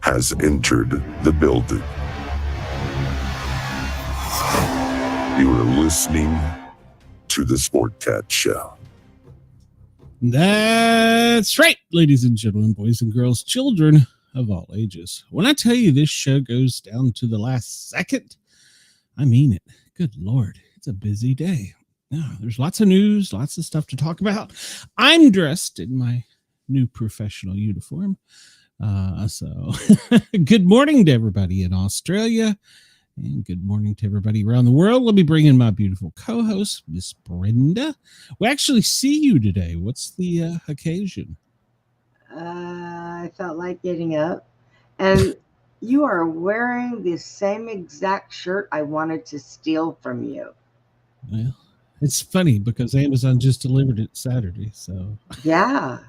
has entered the building. You are listening to the Sportcat Show. That's right, ladies and gentlemen, boys and girls, children of all ages. When I tell you this show goes down to the last second, I mean it. Good Lord, it's a busy day. Now, there's lots of news, lots of stuff to talk about. I'm dressed in my new professional uniform. So good morning to everybody in Australia and good morning to everybody around the world. Let me bring in my beautiful co-host, Miss Brenda. We actually see you today. What's the occasion? I felt like getting up, and you are wearing the same exact shirt I wanted to steal from you. Well, it's funny because Amazon just delivered it Saturday, so yeah.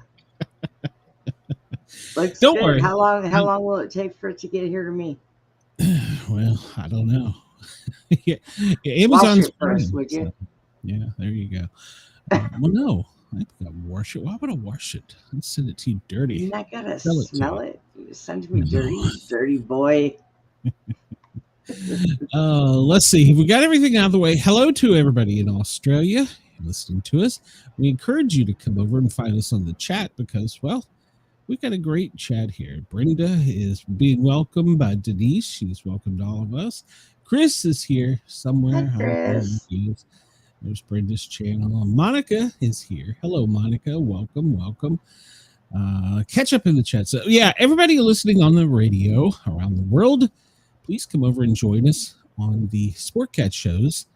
Looks Don't good. worry. How long will it take for it to get here to me? Well, I don't know. Yeah, Amazon's wash it first, would you? So, yeah, there you go. Well, no, I gotta wash it. Why would I wash it? I'd send it to you dirty. You're not gonna smell it. You send it to me dirty boy. Let's see. We got everything out of the way. Hello to everybody in Australia listening to us. We encourage you to come over and find us on the chat because, well, we've got a great chat here. Brenda is being welcomed by Denise. She's welcomed all of us. Chris is here somewhere. Hi, Chris. There's Brenda's channel. Monica is here. Hello, Monica. Welcome. Catch up in the chat. So, yeah, everybody listening on the radio around the world, please come over and join us on the Sportcat shows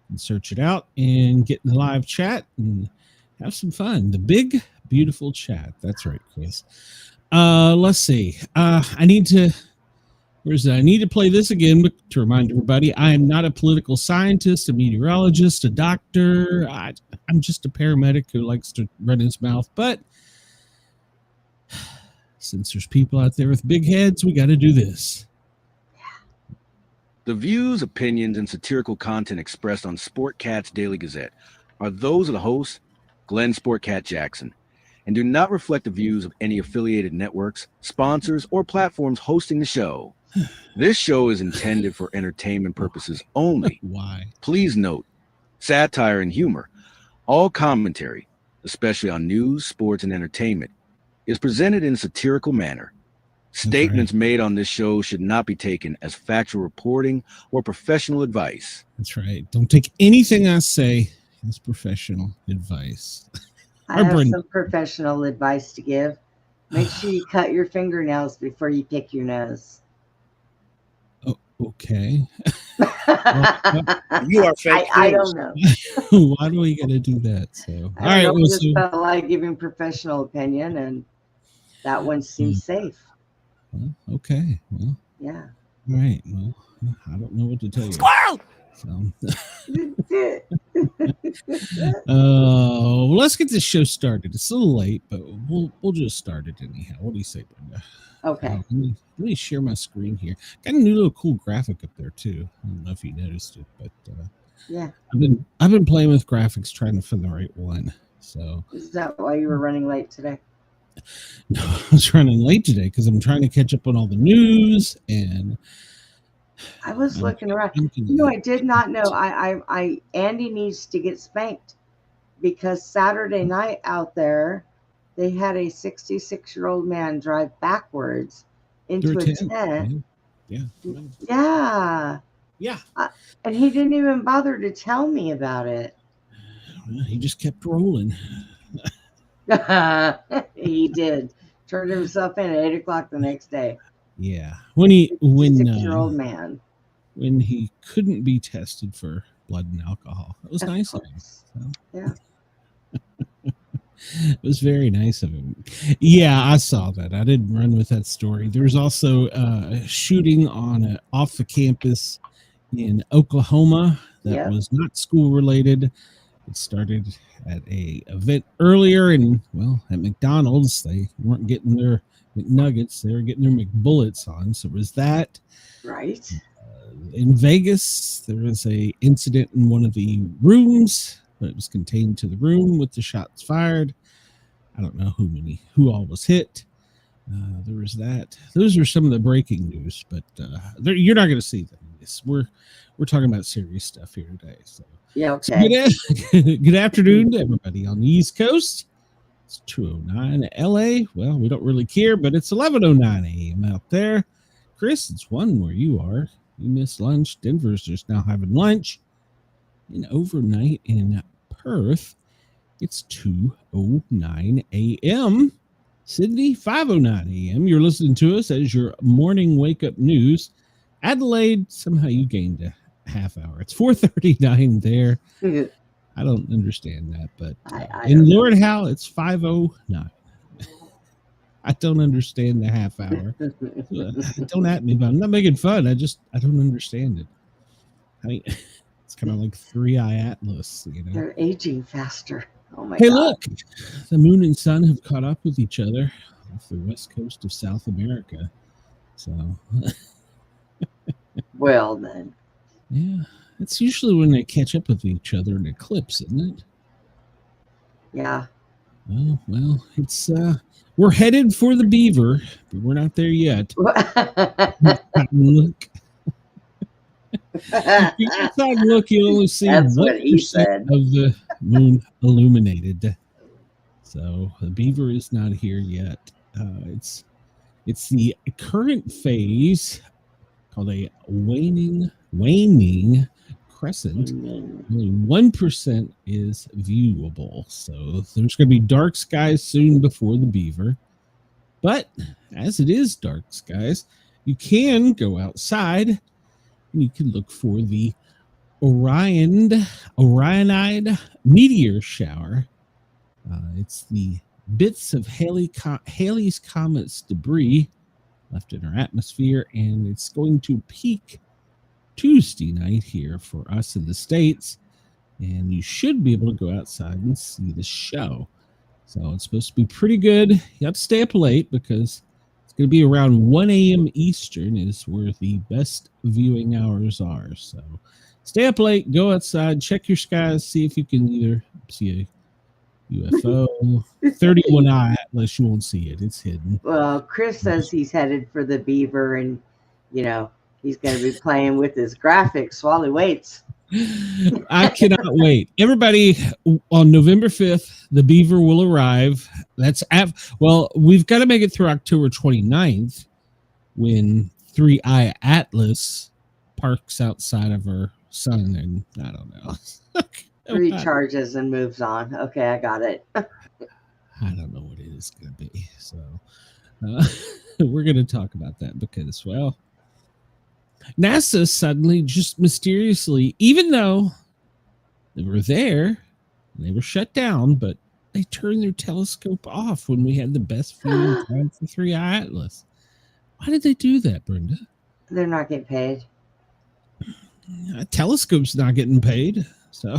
and search it out and get in the live chat and have some fun. The big, beautiful chat. That's right, Chris. Let's see. I need to play this again to remind everybody I am not a political scientist, a meteorologist, a doctor. I'm just a paramedic who likes to run his mouth. But since there's people out there with big heads, we got to do this. The views, opinions, and satirical content expressed on Sportcat's Daily Gazette are those of the host, Glenn Sportcat Jackson, and do not reflect the views of any affiliated networks, sponsors, or platforms hosting the show. This show is intended for entertainment purposes only. Why? Please note, satire and humor, all commentary, especially on news, sports, and entertainment, is presented in a satirical manner. Statements made on this show should not be taken as factual reporting or professional advice. That's right. Don't take anything I say as professional advice. I have some professional advice to give. Make sure you cut your fingernails before you pick your nose. Oh, okay. You are fake. I don't know. Why do we got to do that? So, all I right. just felt like giving professional opinion, and that one seems safe. Well, okay. Well, yeah. All right. Well, I don't know what to tell you. Squirrel! So, let's get this show started. It's a little late, but we'll just start it anyhow. What do you say, Brenda? Okay. Let me share my screen here. Got a new little cool graphic up there too. I don't know if you noticed it, but yeah, I've been playing with graphics, trying to find the right one. So is that why you were running late today? No, I was running late today because I'm trying to catch up on all the news, and I was looking around. I did not know. I Andy needs to get spanked because Saturday night out there, they had a 66-year-old man drive backwards into a tent. Yeah. And he didn't even bother to tell me about it. Well, he just kept rolling. He did. Turned himself in at 8:00 the next day. Yeah. When 66-year-old man. When he couldn't be tested for blood and alcohol. It was nice of him. So. Yeah. It was very nice of him. Yeah, I saw that. I didn't run with that story. There was also a shooting off the campus in Oklahoma that was not school related. It started at a event earlier, and at McDonald's they weren't getting their McNuggets; they were getting their McBullets on. So it was that. Right. In Vegas, there was a incident in one of the rooms, but it was contained to the room with the shots fired. I don't know who all was hit. There was that. Those are some of the breaking news, but you're not going to see them. We're talking about serious stuff here today. So yeah, okay. So good afternoon to everybody on the East Coast. It's 2:09 LA. Well, we don't really care, but it's 11:09 a.m. out there. Chris, it's 1 where you are. You missed lunch. Denver's just now having lunch. And overnight in Perth, it's 2:09 a.m. Sydney, 5:09 a.m. You're listening to us as your morning wake-up news. Adelaide, somehow you gained a half hour. It's 4:39 there. I don't understand that, but in Lord Howe, it's 5:09. I don't understand the half hour. Don't at me, but I'm not making fun. I don't understand it. I mean, it's kind of like 3-eye Atlas, you know. They're aging faster. Oh my God. Hey, look, the moon and sun have caught up with each other off the west coast of South America. So, well then, yeah, it's usually when they catch up with each other in eclipse, isn't it? Yeah. Oh, well, it's we're headed for the beaver, but we're not there yet. Look. If you outside look, you'll only see 1% of the moon illuminated. So the beaver is not here yet. It's the current phase called a waning crescent. Only 1% is viewable. So there's going to be dark skies soon before the beaver. But as it is dark skies, you can go outside and you can look for the Orionide meteor shower. It's the bits of Halley's Comet's debris left in our atmosphere, and it's going to peak Tuesday night here for us in the States, and you should be able to go outside and see the show. So it's supposed to be pretty good. You have to stay up late because it's going to be around 1 a.m. Eastern is where the best viewing hours are. So stay up late, go outside, check your skies, see if you can either see a UFO, 31-eye Atlas, you won't see it. It's hidden. Well, Chris says he's headed for the beaver, and, you know, he's going to be playing with his graphics while he waits. I cannot wait. Everybody, on November 5th, the beaver will arrive. Well, we've got to make it through October 29th when 3-eye Atlas parks outside of our sun, and I don't know. Recharges and moves on. Okay, I got it. I don't know what it is going to be. So we're going to talk about that because, well, NASA suddenly just mysteriously, even though they were there, they were shut down, but they turned their telescope off when we had the best viewing time for 3-eye Atlas. Why did they do that, Brenda? They're not getting paid. A telescope's not getting paid, so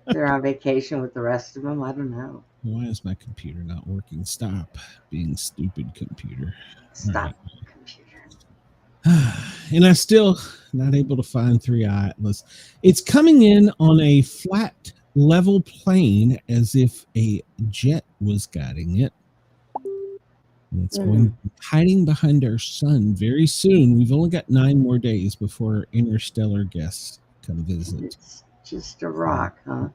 they're on vacation with the rest of them. I don't know. Why is my computer not working? Stop being stupid, computer. Stop, computer. And I'm still not able to find 3-eye Atlas. It's coming in on a flat, level plane as if a jet was guiding it. And it's going to be hiding behind our sun very soon. We've only got 9 more days before our interstellar guests come visit. It's just a rock, huh?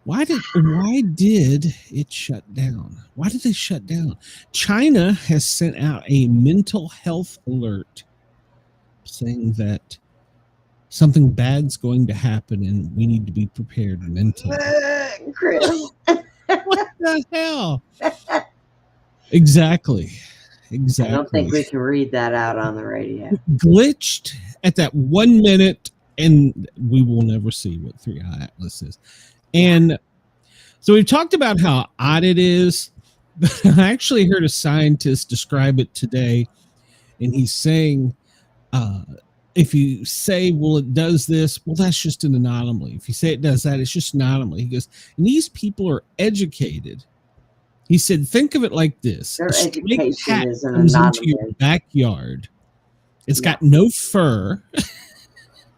Why did it shut down? Why did they shut down? China has sent out a mental health alert saying that something bad's going to happen and we need to be prepared mentally. Chris. What the hell? Exactly. I don't think we can read that out on the radio. Glitched at that 1 minute, and we will never see what 3-eye Atlas is. And so we've talked about how odd it is. I actually heard a scientist describe it today, and he's saying, if you say, well, it does this, well, that's just an anomaly. If you say it does that, it's just an anomaly. He goes, and these people are educated. He said, think of it like this. Their a education is an comes anomaly. into your backyard. It's got no fur.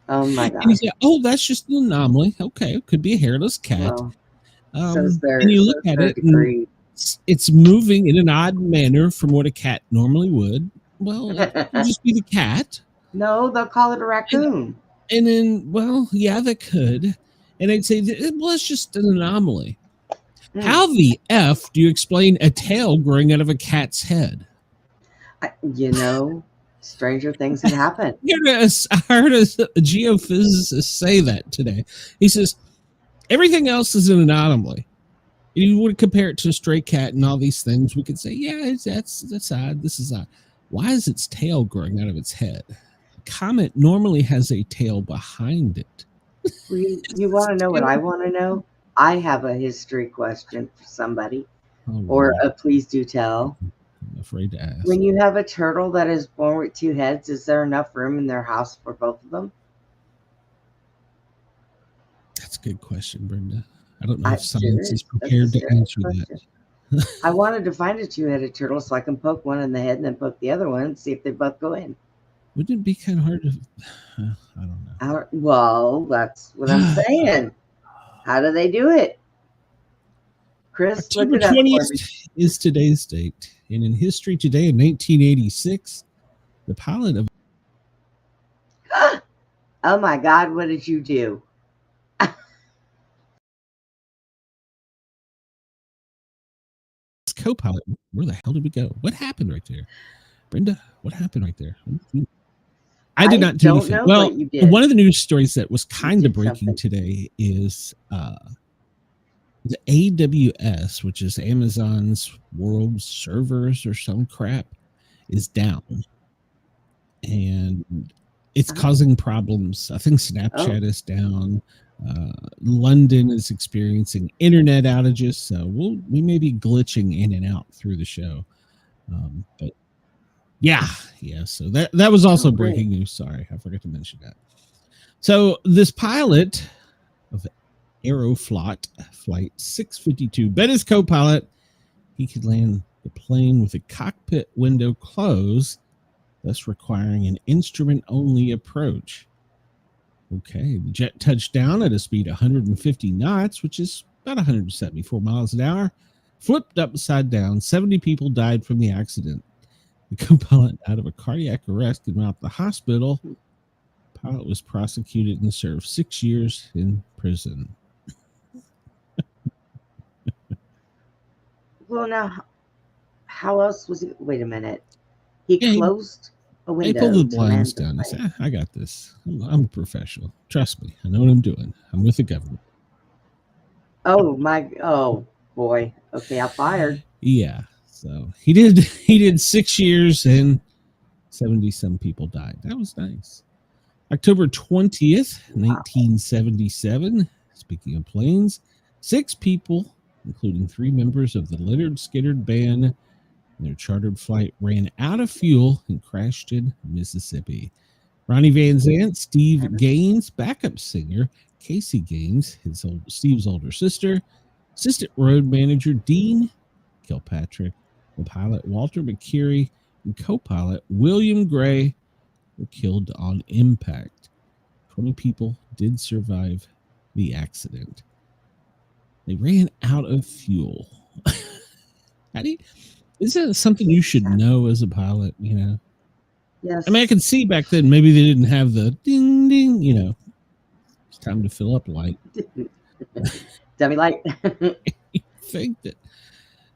Oh, my God. And he said, oh, that's just an anomaly. Okay, it could be a hairless cat. Well, says and you look at it, and it's moving in an odd manner from what a cat normally would. Well, it could just be the cat. No, they'll call it a raccoon. And then, well, yeah, they could. And I'd say, well, it's just an anomaly. How the F do you explain a tail growing out of a cat's head? Stranger things have happened. I heard a geophysicist say that today. He says, everything else is an anomaly. You would compare it to a stray cat and all these things. We could say, yeah, that's odd. This is odd. Why is its tail growing out of its head? A comet normally has a tail behind it. You want to know what I want to know? I have a history question for somebody, or a please do tell. I'm afraid to ask. When you have a turtle that is born with two heads, is there enough room in their house for both of them? That's a good question, Brenda. I don't know if science is prepared to answer that. I wanted to find a two-headed turtle so I can poke one in the head and then poke the other one and see if they both go in. Wouldn't it be kind of hard to... I don't know. Well, that's what I'm saying. How do they do it? Chris, October 20th is today's date. And in history today, in 1986, the pilot of... Oh my God, what did you do? Co-pilot, where the hell did we go? What happened right there? Brenda, what happened right there? I did not do anything. Well, one of the news stories that was kind of breaking today is the AWS, which is Amazon's world servers or some crap, is down. And it's causing problems. I think Snapchat is down. London is experiencing internet outages, so we may be glitching in and out through the show. But yeah. So that was also breaking news. Sorry, I forgot to mention that. So this pilot of Aeroflot Flight 652 bet his co-pilot he could land the plane with the cockpit window closed, thus requiring an instrument-only approach. Okay, the jet touched down at a speed of 150 knots, which is about 174 miles an hour, flipped upside down. 70 people died from the accident. The co-pilot out of a cardiac arrest and out to the hospital. The pilot was prosecuted and served 6 years in prison. Well, now, how else was it? Wait a minute. He closed a window. They pulled the blinds down. I said, I got this. I'm a professional. Trust me. I know what I'm doing. I'm with the government. Oh, boy. Okay, I'm fired. Yeah. So he did 6 years and 70-some people died. That was nice. October 20th, 1977. Speaking of planes, 6 people, including 3 members of the Leonard Skinner Band, their chartered flight ran out of fuel and crashed in Mississippi. Ronnie Van Zant, Steve Gaines, backup singer Casey Gaines, Steve's older sister, assistant road manager Dean Kilpatrick, the pilot Walter McCreary, and co-pilot William Gray were killed on impact. 20 people did survive the accident. They ran out of fuel. Isn't it something you should know as a pilot, Yes. I mean, I can see back then maybe they didn't have the ding, ding, it's time to fill up light. Dummy light. You think that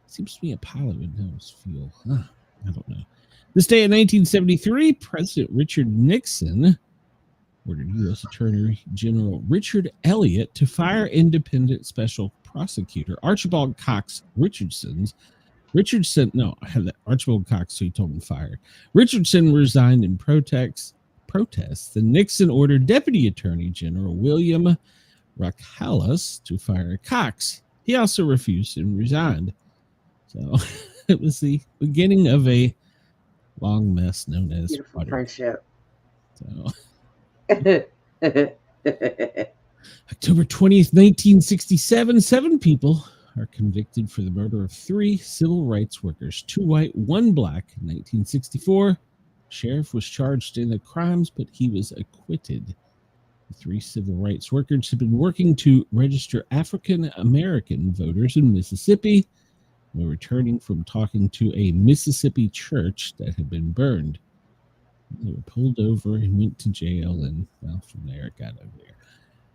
seems to me a pilot would know his fuel. I don't know. This day in 1973, President Richard Nixon ordered U.S. Attorney General Richard Elliott to fire independent special prosecutor Archibald Cox Archibald Cox, who he told him fired. Richardson resigned in protests. Then Nixon ordered Deputy Attorney General William Rockalis to fire Cox. He also refused and resigned. So it was the beginning of a long mess known as beautiful friendship. So October 20th, 1967, 7 people are convicted for the murder of 3 civil rights workers, 2 white, 1 black. In 1964, sheriff was charged in the crimes, but he was acquitted. The 3 civil rights workers had been working to register African American voters in Mississippi. were returning from talking to a Mississippi church that had been burned. They were pulled over and went to jail, and well, from there it got over there.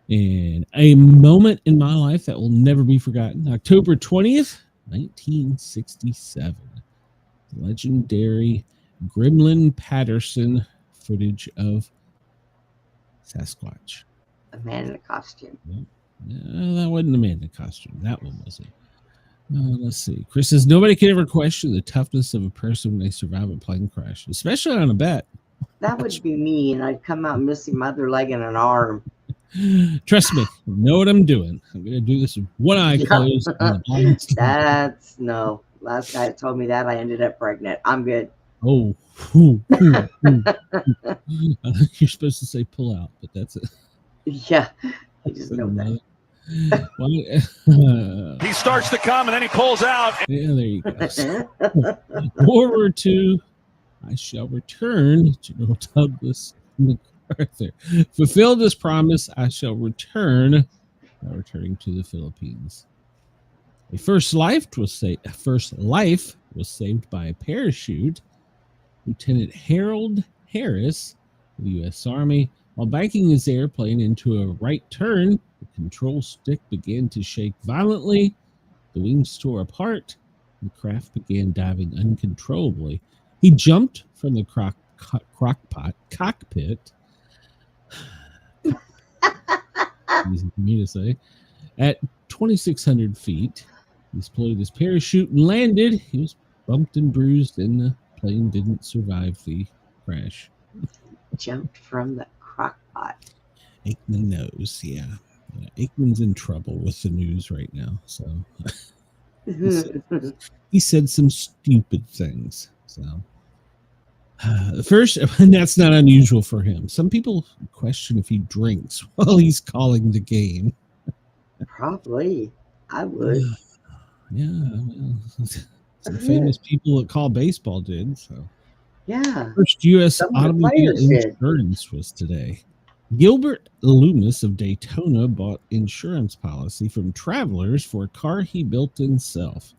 And a moment in my life that will never be forgotten. October 20th, 1967. Legendary Gremlin Patterson footage of Sasquatch. A man in a costume. No, that wasn't a man in a costume. That one wasn't. Let's see. Chris says, nobody can ever question the toughness of a person when they survive a plane crash, especially on a bet. That would be me, and I'd come out missing my other leg and an arm. Trust me, I know what I'm doing. I'm going to do this with one eye closed. That's no. Last guy that told me that, I ended up pregnant. I'm good. Oh, I think you're supposed to say pull out, but that's it. Yeah, I just know that. He starts to come and then he pulls out. Yeah, there you go. World War II, I shall return. General Douglas MacArthur fulfilled this promise. I shall return. Returning to the Philippines. A first life was saved by a parachute. Lieutenant Harold Harris of the U.S. Army, while banking his airplane into a right turn, the control stick began to shake violently. The wings tore apart. The craft began diving uncontrollably. He jumped from the cockpit. Easy for me to say. At 2,600 feet, he deployed his parachute and landed. He was bumped and bruised, and the plane didn't survive the crash. Jumped from the crockpot. Aikman knows, yeah. Aikman's in trouble with the news right now. So he said some stupid things. So first, and that's not unusual for him. Some people question if he drinks while he's calling the game. Probably. I would. Yeah. Well, some famous people that call baseball did. So yeah. First U.S. automobile insurance was today. Gilbert Loomis of Daytona bought insurance policy from Travelers for a car he built himself.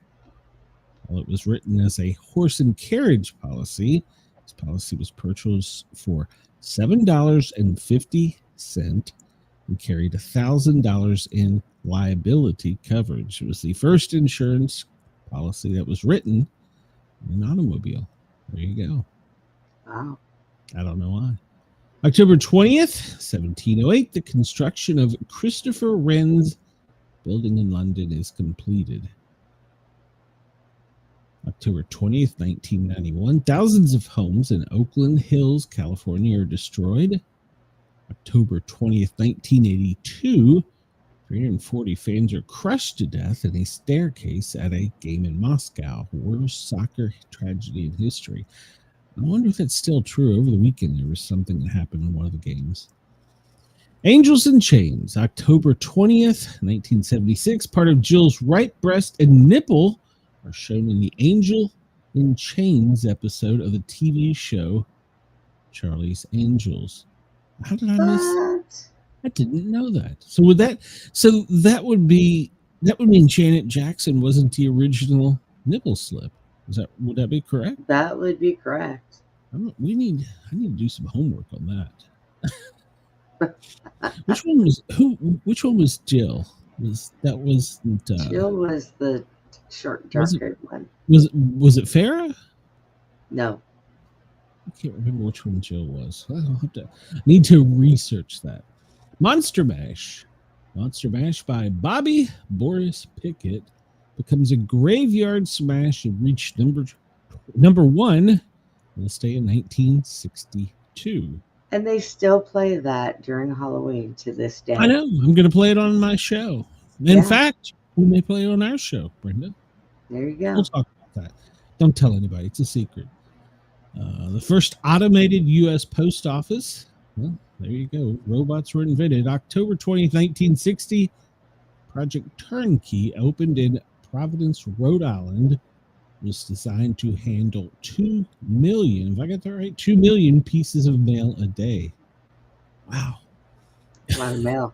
While it was written as a horse and carriage policy, this policy was purchased for $7.50 and carried $1,000 in liability coverage. It was the first insurance policy that was written in an automobile. There you go. Wow. I don't know why. October 20th, 1708, the construction of Christopher Wren's building in London is completed. October 20th, 1991, thousands of homes in Oakland Hills, California are destroyed. October 20th, 1982, 340 fans are crushed to death in a staircase at a game in Moscow. Worst soccer tragedy in history. I wonder if that's still true. Over the weekend, there was something that happened in one of the games. Angels in Chains, October 20th, 1976. Part of Jill's right breast and nipple are shown in the Angel in Chains episode of the TV show Charlie's Angels. How did I miss that? I didn't know that. So that would mean Janet Jackson wasn't the original nipple slip. Would that be correct? That would be correct. I need to do some homework on that. Which one was Jill? Jill was the short, dark-haired one. Was it Farrah? No. I can't remember which one Jill was. I need to research that. Monster Mash by Bobby Boris Pickett becomes a graveyard smash and reached number one on this day in 1962. And they still play that during Halloween to this day. I know. I'm going to play it on my show. In fact, we may play it on our show, Brenda. There you go. We'll talk about that. Don't tell anybody. It's a secret. The first automated U.S. post office. Well, there you go. Robots were invented. October 20th, 1960. Project Turnkey opened in Providence, Rhode Island. It was designed to handle 2 million, if I got that right, 2 million pieces of mail a day. Wow. A lot of mail.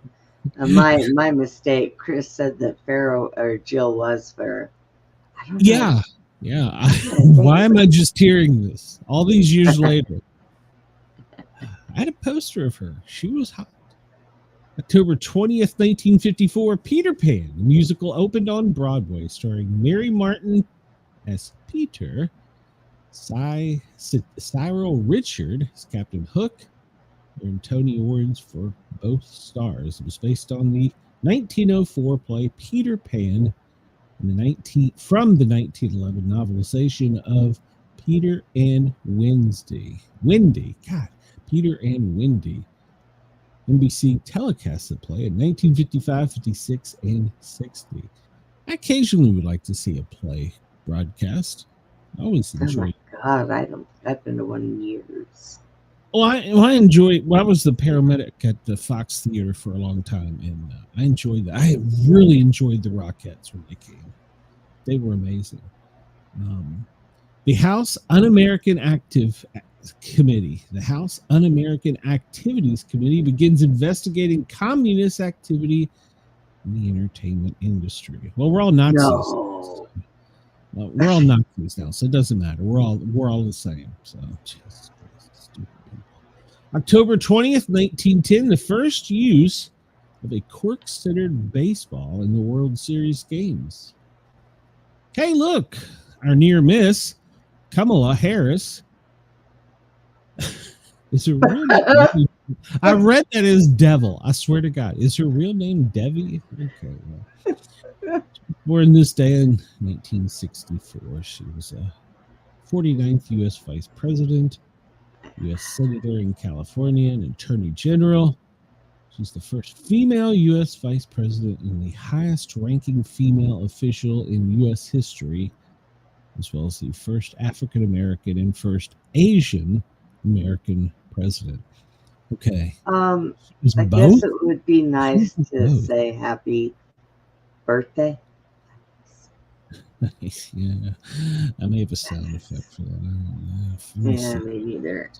My mistake. Chris said that Pharaoh or Jill was Farrah. don't know. Yeah. Yeah. Why am I just hearing this all these years later? I had a poster of her. She was hot. October 20th, 1954, Peter Pan, the musical, opened on Broadway, starring Mary Martin as Peter, Cyril Richard as Captain Hook, earned Tony Awards for both stars. It was based on the 1904 play Peter Pan from the 1911 novelization of Peter and Wendy. God, Peter and Wendy. NBC telecast the play in 1955, 56, and 60. I occasionally would like to see a play broadcast. I always enjoy it. Oh my God, I don't. I've been to one in years. Well, I enjoyed. Well, I was the paramedic at the Fox Theater for a long time, and I enjoyed that. I really enjoyed the Rockettes when they came. They were amazing. The House Un-American Committee, the House Un-American Activities Committee, begins investigating communist activity in the entertainment industry. Well, we're all Nazis. No. We're all Nazis now, so it doesn't matter. We're all the same. So, Jesus Christ, stupid people. October 20th, 1910, the first use of a cork-centered baseball in the World Series games. Hey, look, our near miss, Kamala Harris. Is her real name? I read that as Devil. I swear to God. Is her real name Devi? Okay. Well. Born this day in 1964. She was a 49th U.S. Vice President, U.S. Senator in California, and Attorney General. She's the first female U.S. Vice President and the highest ranking female official in U.S. history, as well as the first African American and first Asian American president. Okay. I guess it would be nice to say happy birthday. Nice. Yeah. I may have a sound effect for that. Yeah, me neither.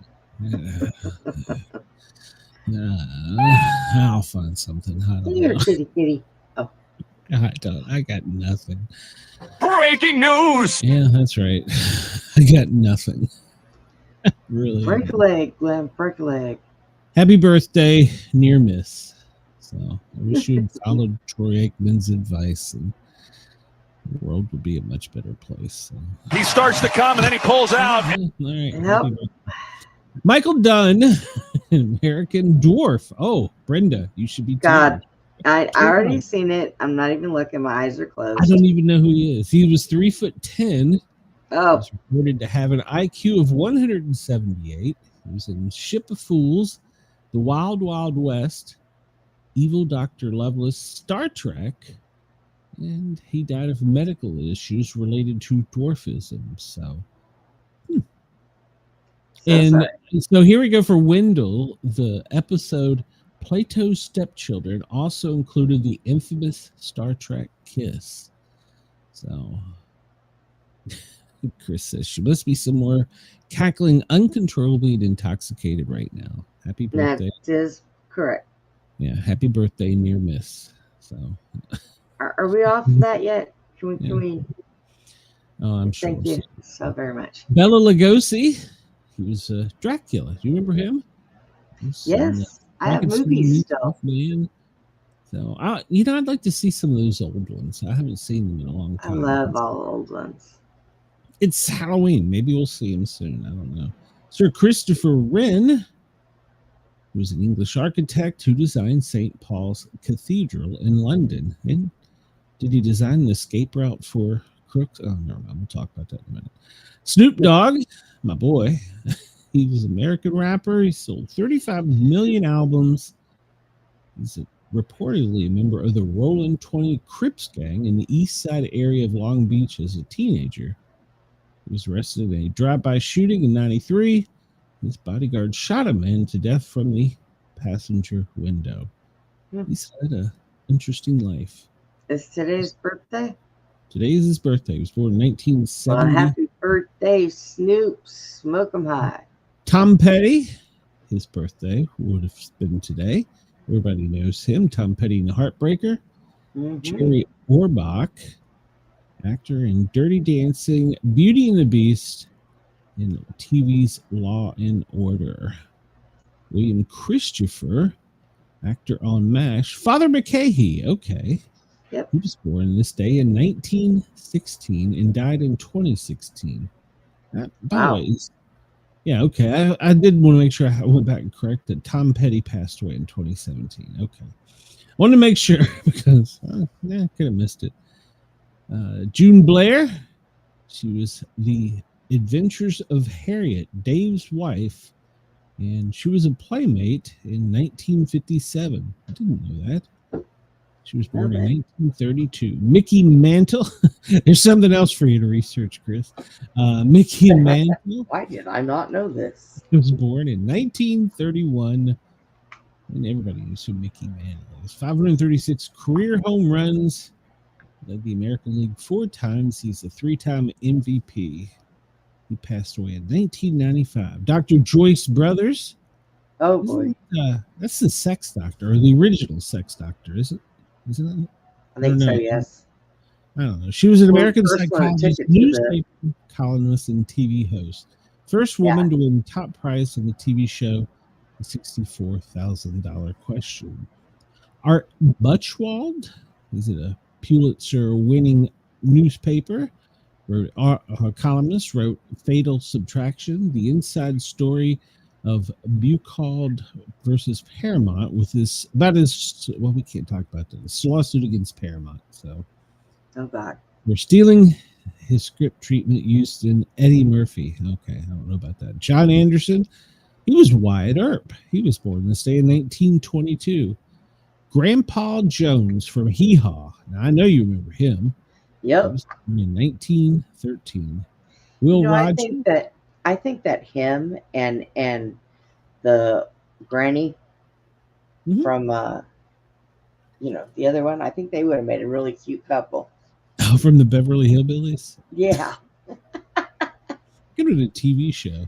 I'll find something. I don't Here, know. kitty. Oh. I got nothing. Breaking news! Yeah, that's right. I got nothing. Really. Break a leg, Glenn. Break a leg. Happy birthday, near miss. So I wish you had followed Troy Aikman's advice, and the world would be a much better place. So. He starts to come and then he pulls out. All right. Yep. Michael Dunn, American Dwarf. Oh, Brenda, you should be. God, I already seen it. I'm not even looking. My eyes are closed. I don't even know who he is. He was 3'10". Oh, He was reported to have an IQ of 178. He was in Ship of Fools, The Wild Wild West, Evil Dr. Lovelace, Star Trek, and he died of medical issues related to dwarfism. So, and so here we go for Wendell. The episode Plato's Stepchildren also included the infamous Star Trek kiss. So Chris says she must be somewhere cackling uncontrollably and intoxicated right now. Happy birthday. that is correct. Yeah, happy birthday, near miss. So Are we off that yet? Can we? oh, I'm sure. Thank you so very much. Bela Lugosi. He was Dracula. Do you remember him? Yes, I have movies still. Man. So I'd like to see some of those old ones. I haven't seen them in a long I time. love all old ones. It's Halloween. Maybe we'll see him soon. I don't know. Sir Christopher Wren was an English architect who designed St. Paul's Cathedral in London. And did he design the escape route for crooks? Oh, no, we'll talk about that in a minute. Snoop Dogg, my boy, he was an American rapper. He sold 35 million albums. He's reportedly a member of the Rolling 20 Crips gang in the east side area of Long Beach as a teenager. He was arrested in a drive-by shooting in 93. His bodyguard shot a man to death from the passenger window. He's had an interesting life. Is today's birthday? Today is his birthday. He was born in 1970. Well, happy birthday, Snoop. Smoke 'em high. Tom Petty, his birthday would have been today. Everybody knows him. Tom Petty and the Heartbreaker. Mm-hmm. Jerry Orbach, actor in Dirty Dancing, Beauty and the Beast, and TV's Law and Order. William Christopher, actor on MASH. Father McCahey, okay. Yep. He was born this day in 1916 and died in 2016. By the way, yeah, okay. I did want to make sure I went back and correct that Tom Petty passed away in 2017. Okay. I wanted to make sure because I could have missed it. June Blair, she was the Adventures of Harriet, Dave's wife, and she was a playmate in 1957. I didn't know that. She was born in 1932. Mickey Mantle. There's something else for you to research, Chris. Mickey Mantle. Why did I not know this? Was born in 1931. And everybody knows who Mickey Mantle is. 536 career home runs. Led the American League 4 times. He's a 3-time MVP. He passed away in 1995. Dr. Joyce Brothers. Oh, boy. That's the sex doctor, or the original sex doctor, isn't it? I think so, yes. I don't know. She was an American First one psychologist, ticket to newspaper columnist, and TV host. First woman to win top prize on the TV show, the $64,000 question. Art Butchwald, is it a Pulitzer-winning newspaper? Wrote a columnist, wrote Fatal Subtraction, the inside story of Bucald versus Paramount with this, about his, well, we can't talk about that. It's a lawsuit against Paramount. So, oh, God. We're stealing his script treatment used in Eddie Murphy. Okay, I don't know about that. John Anderson, he was Wyatt Earp. He was born this day in 1922. Grandpa Jones from Hee Haw. Now, I know you remember him. Yep. He was born in 1913. Will Rogers. I think that him and the granny from the other one, I think they would have made a really cute couple. Oh, from the Beverly Hillbillies? Yeah. Good at a TV show.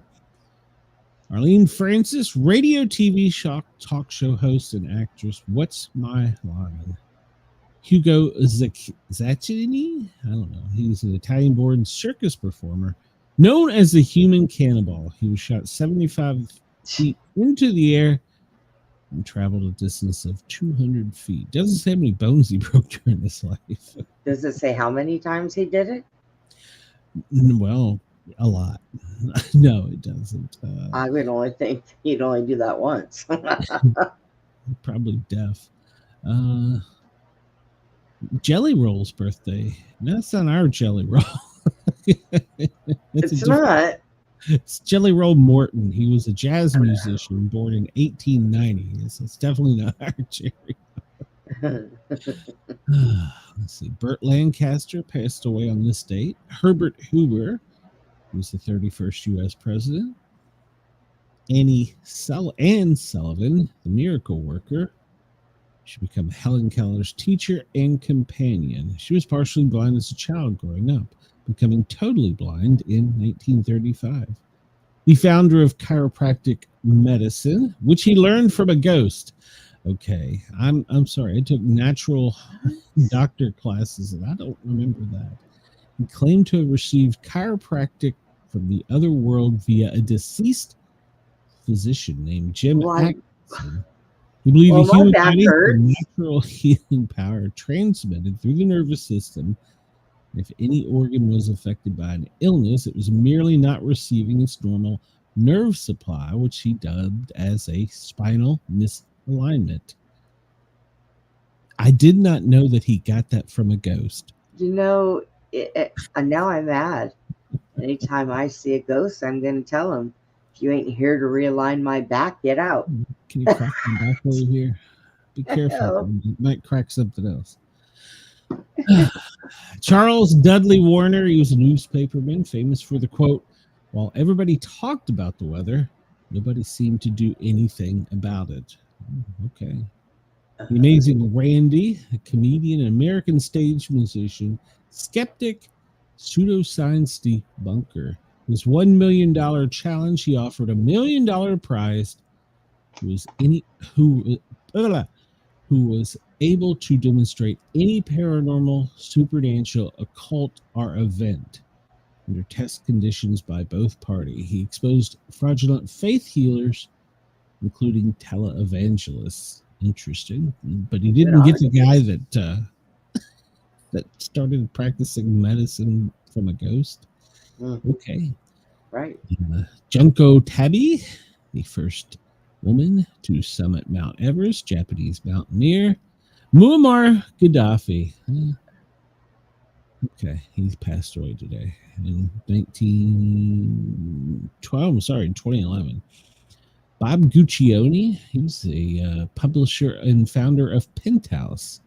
Arlene Francis, radio TV talk show host and actress. What's My Line? Hugo Zacchini? I don't know. He's an Italian-born circus performer known as the Human Cannibal. He was shot 75 feet into the air and traveled a distance of 200 feet. Doesn't say how many bones he broke during his life. Does it say how many times he did it? Well, a lot. No, it doesn't. I would only think he'd only do that once. Probably deaf. Jelly Roll's birthday. That's not our Jelly Roll. It's not. It's Jelly Roll Morton. He was a jazz musician born in 1890. So it's definitely not our Jerry. Let's see. Burt Lancaster passed away on this date. Herbert Hoover was the 31st U.S. president. Anne Sullivan, the miracle worker. She became Helen Keller's teacher and companion. She was partially blind as a child growing up, becoming totally blind in 1935. The founder of chiropractic medicine, which he learned from a ghost. Okay, I'm sorry. I took natural doctor classes and I don't remember that. He claimed to have received chiropractic from the other world via a deceased physician named Jim Atkinson. He believed the human body had natural healing power transmitted through the nervous system. If any organ was affected by an illness, it was merely not receiving its normal nerve supply, which he dubbed as a spinal misalignment. I did not know that he got that from a ghost. Now I'm mad. Anytime I see a ghost, I'm going to tell him, if you ain't here to realign my back, get out. Can you crack my back over here? Be careful. You might crack something else. Charles Dudley Warner, he was a newspaperman famous for the quote, "While everybody talked about the weather, nobody seemed to do anything about it." Okay. The Amazing Randy, a comedian and American stage musician, skeptic, pseudoscience debunker. His $1 million challenge, he offered $1 million prize who was able to demonstrate any paranormal, supernatural, occult, or event under test conditions by both parties. He exposed fraudulent faith healers, including televangelists. Interesting, but he didn't get the guy that started practicing medicine from a ghost. Okay, right. Junko Tabi, the first woman to summit Mount Everest, Japanese mountaineer. Muammar Gaddafi. Okay, he's passed away today in 2011. Bob Guccione, he's a publisher and founder of Penthouse.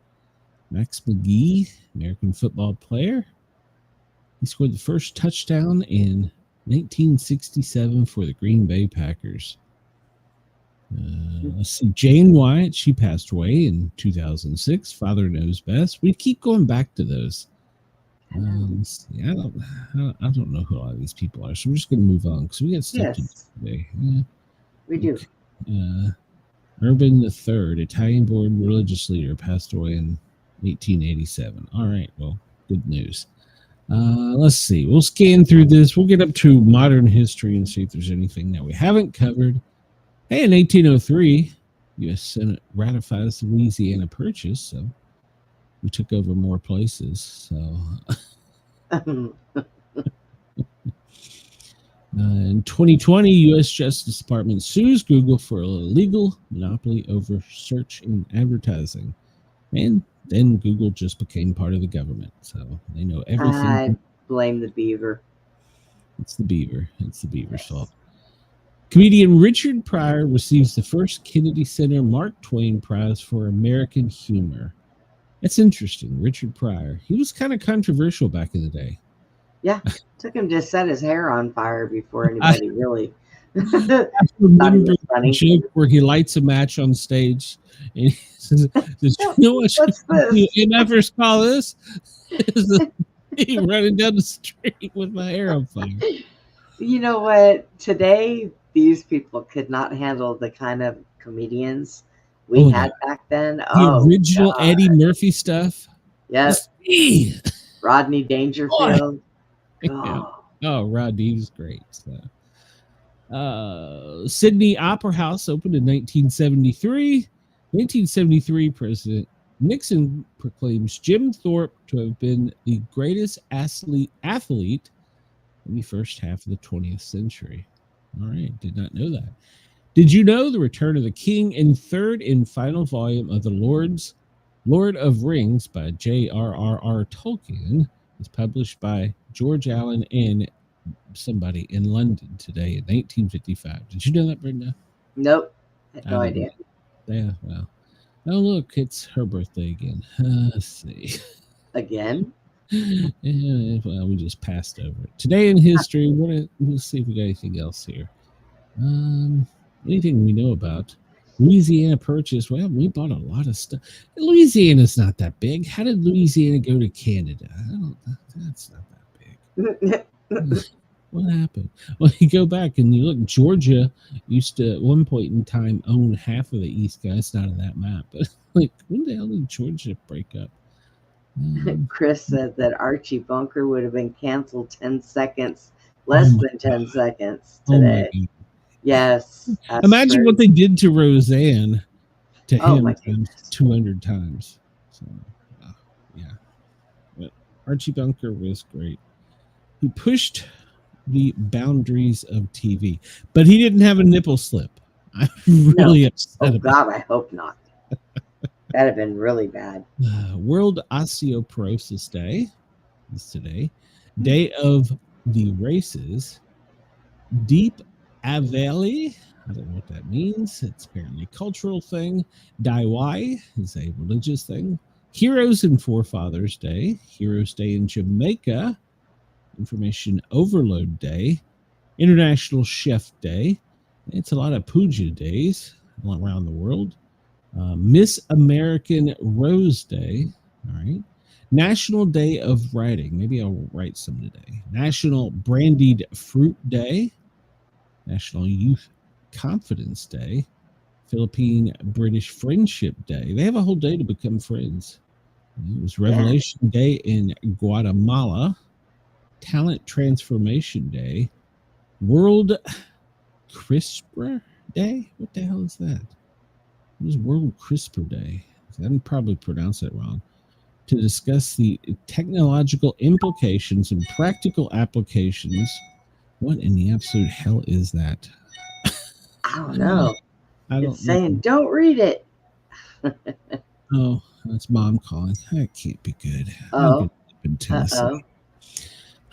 Max McGee, American football player. He scored the first touchdown in 1967 for the Green Bay Packers. Let's see, Jane Wyatt, she passed away in 2006. Father Knows Best. We keep going back to those. I don't know who a lot of these people are, so we're just going to move on because we got stuff to do today. We do. Urban III, Italian-born religious leader, passed away in 1887. All right, well, good news. Let's see. We'll scan through this. We'll get up to modern history and see if there's anything that we haven't covered. Hey, in 1803, U.S. Senate ratifies the Louisiana Purchase, so we took over more places. So, in 2020, U.S. Justice Department sues Google for a legal monopoly over search and advertising, and then Google just became part of the government, so they know everything. I blame the beaver. It's the beaver. It's the beaver's fault. Comedian Richard Pryor receives the first Kennedy Center Mark Twain Prize for American Humor. That's interesting. Richard Pryor. He was kind of controversial back in the day. Yeah. Took him to set his hair on fire before anybody really I remember the joke where he lights a match on stage and he says, you know what you never saw this? Me running down the street with my hair on fire. You know what? Today, these people could not handle the kind of comedians we had back then. The original God. Eddie Murphy stuff. Yes. Rodney Dangerfield. Yeah. Oh, Rodney's great. So. Sydney Opera House opened in 1973. 1973, President Nixon proclaims Jim Thorpe to have been the greatest athlete in the first half of the 20th century. All right, did not know that. Did you know The Return of the King and third and final volume of the Lord of Rings by J.R.R.R. Tolkien is published by George Allen and somebody in London today in 1955. Did you know that, Brenda? Nope. I had no idea. Yeah, well. Oh, look, it's her birthday again. Let's see. Again? Yeah, well, we just passed over it. Today in history, we'll see if we got anything else here. Anything we know about. Louisiana Purchase. Well, we bought a lot of stuff. Louisiana's not that big. How did Louisiana go to Canada? That's not that big. What happened? Well, you go back and you look, Georgia used to, at one point in time, own half of the East Coast. It's not on that map. But, like, when the hell did Georgia break up? Chris said that Archie Bunker would have been canceled 10 seconds, less than 10 seconds today. Oh, yes. Imagine what they did to Roseanne to him 200 times. So, yeah. But Archie Bunker was great. He pushed the boundaries of TV, but he didn't have a nipple slip. I'm really upset about God, I hope not. That'd have been really bad. World Osteoporosis Day is today. Day of the Races. Deep Avali. I don't know what that means. It's apparently a cultural thing. Daiwai is a religious thing. Heroes and Forefathers Day. Heroes Day in Jamaica. Information Overload Day. International Chef Day. It's a lot of puja days around the world. Miss American Rose Day. All right. National Day of Writing. Maybe I'll write some today. National Brandied Fruit Day. National Youth Confidence Day. Philippine-British Friendship Day. They have a whole day to become friends. It was Revelation Day in Guatemala, Talent Transformation Day, World CRISPR Day. What the hell is that? It was World CRISPR Day. I'm probably pronounced it wrong. To discuss the technological implications and practical applications. What in the absolute hell is that? I don't know. It's saying don't read it. Oh, that's Mom calling. That can't be good. Oh.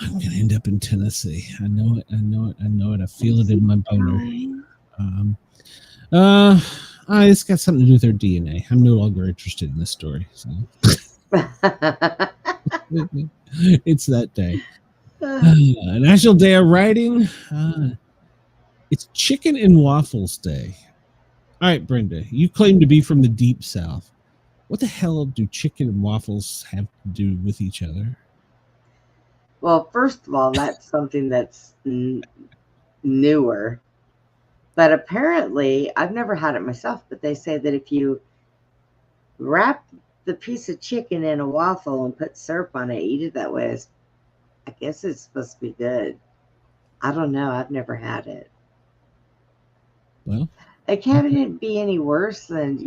I'm gonna end up in Tennessee. I know it. I feel it in my boner. It's got something to do with their DNA. I'm no longer interested in this story. So. It's that day. National Day of Writing. It's Chicken and Waffles Day. All right, Brenda, you claim to be from the Deep South. What the hell do chicken and waffles have to do with each other? Well, first of all, that's something that's newer. But apparently, I've never had it myself, but they say that if you wrap the piece of chicken in a waffle and put syrup on it, eat it that way, I guess it's supposed to be good. I don't know. I've never had it. Well, it can't be any worse than,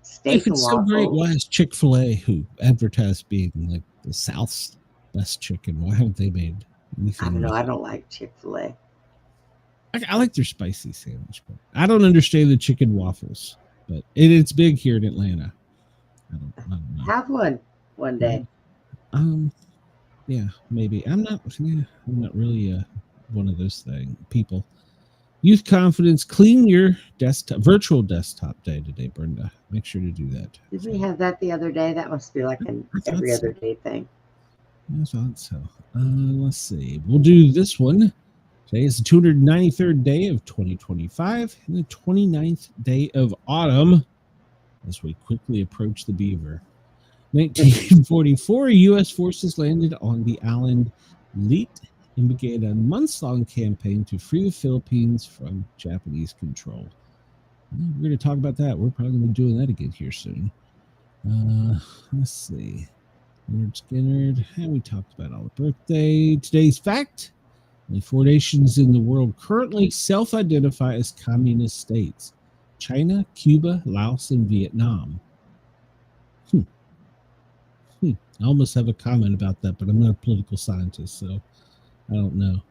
steak if it's and waffles. So great, why is Chick-fil-A, who advertised being like the South's best chicken, why haven't they made anything? I don't know. I don't like Chick-fil-A. I like their spicy sandwich, but I don't understand the chicken waffles. But it's big here in Atlanta. I don't know. Have one day. Yeah, maybe. I'm not really one of those people. Youth Confidence, clean your virtual desktop day today, Brenda. Make sure to do that. Did we have that the other day? That must be like an every other day thing. I thought so. Let's see. We'll do this one. Today is the 293rd day of 2025 and the 29th day of autumn as we quickly approach the beaver. 1944, U.S. forces landed on the island Leyte and began a months-long campaign to free the Philippines from Japanese control. We're going to talk about that. We're probably going to be doing that again here soon. Let's see. Leonard Skinner. We talked about all the birthday. Today's fact. Only 4 nations in the world currently self-identify as communist states. China, Cuba, Laos, and Vietnam. I almost have a comment about that, but I'm not a political scientist, so I don't know.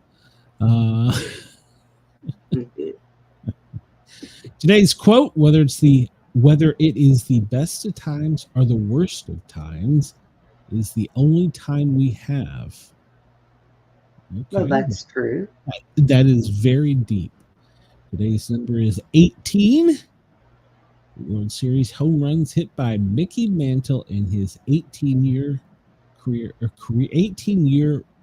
Today's quote, whether it is the best of times or the worst of times, is the only time we have. Okay. Well, that's true. That is very deep. Today's number is 18. World Series home runs hit by Mickey Mantle in his 18-year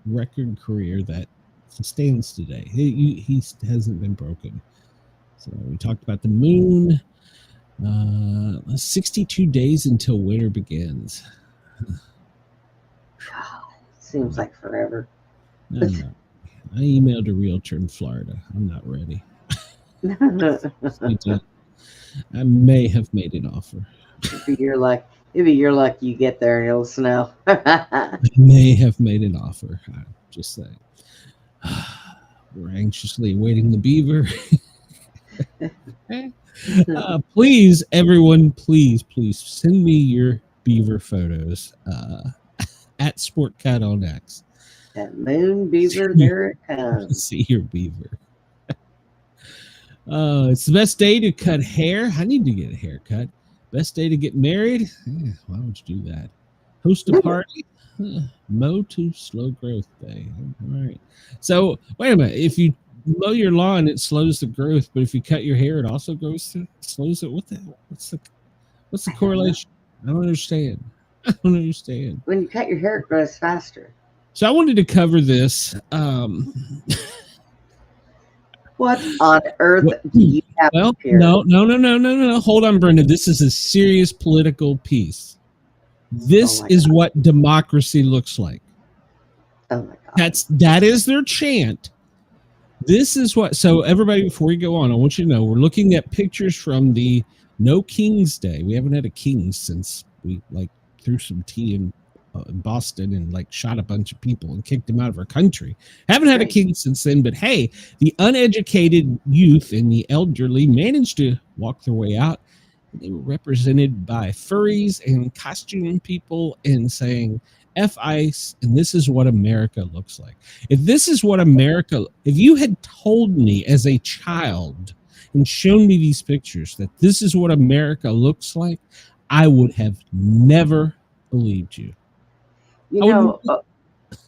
record career that sustains today. He hasn't been broken. So we talked about the moon. 62 days until winter begins. Seems like forever. No. I emailed a realtor in Florida. I'm not ready. I may have made an offer. It'd be your luck you get there and it'll snow. I may have made an offer. I'm just saying. We're anxiously awaiting the beaver. Please, everyone, please send me your beaver photos at Sportcat on X. That moon beaver, there it comes. See your beaver. It's the best day to cut hair. I need to get a haircut. Best day to get married. Why don't you do that? Host a party. Mow to slow growth day. All right. So wait a minute. If you mow your lawn, it slows the growth, but if you cut your hair, it also slows it. What the hell? What's the correlation? I don't understand. When you cut your hair, it grows faster. So I wanted to cover this. What on earth do you have here? No. Hold on, Brenda. This is a serious political piece. This is what democracy looks like. Oh my God. That is their chant. This is what. So everybody, before we go on, I want you to know we're looking at pictures from the No Kings Day. We haven't had a king since we threw some tea in Boston and shot a bunch of people and kicked them out of our country. Haven't had a king since then, but hey, the uneducated youth and the elderly managed to walk their way out. They were represented by furries and costume people and saying F ICE, and this is what America looks like. If you had told me as a child and shown me these pictures that this is what America looks like, I would have never believed you.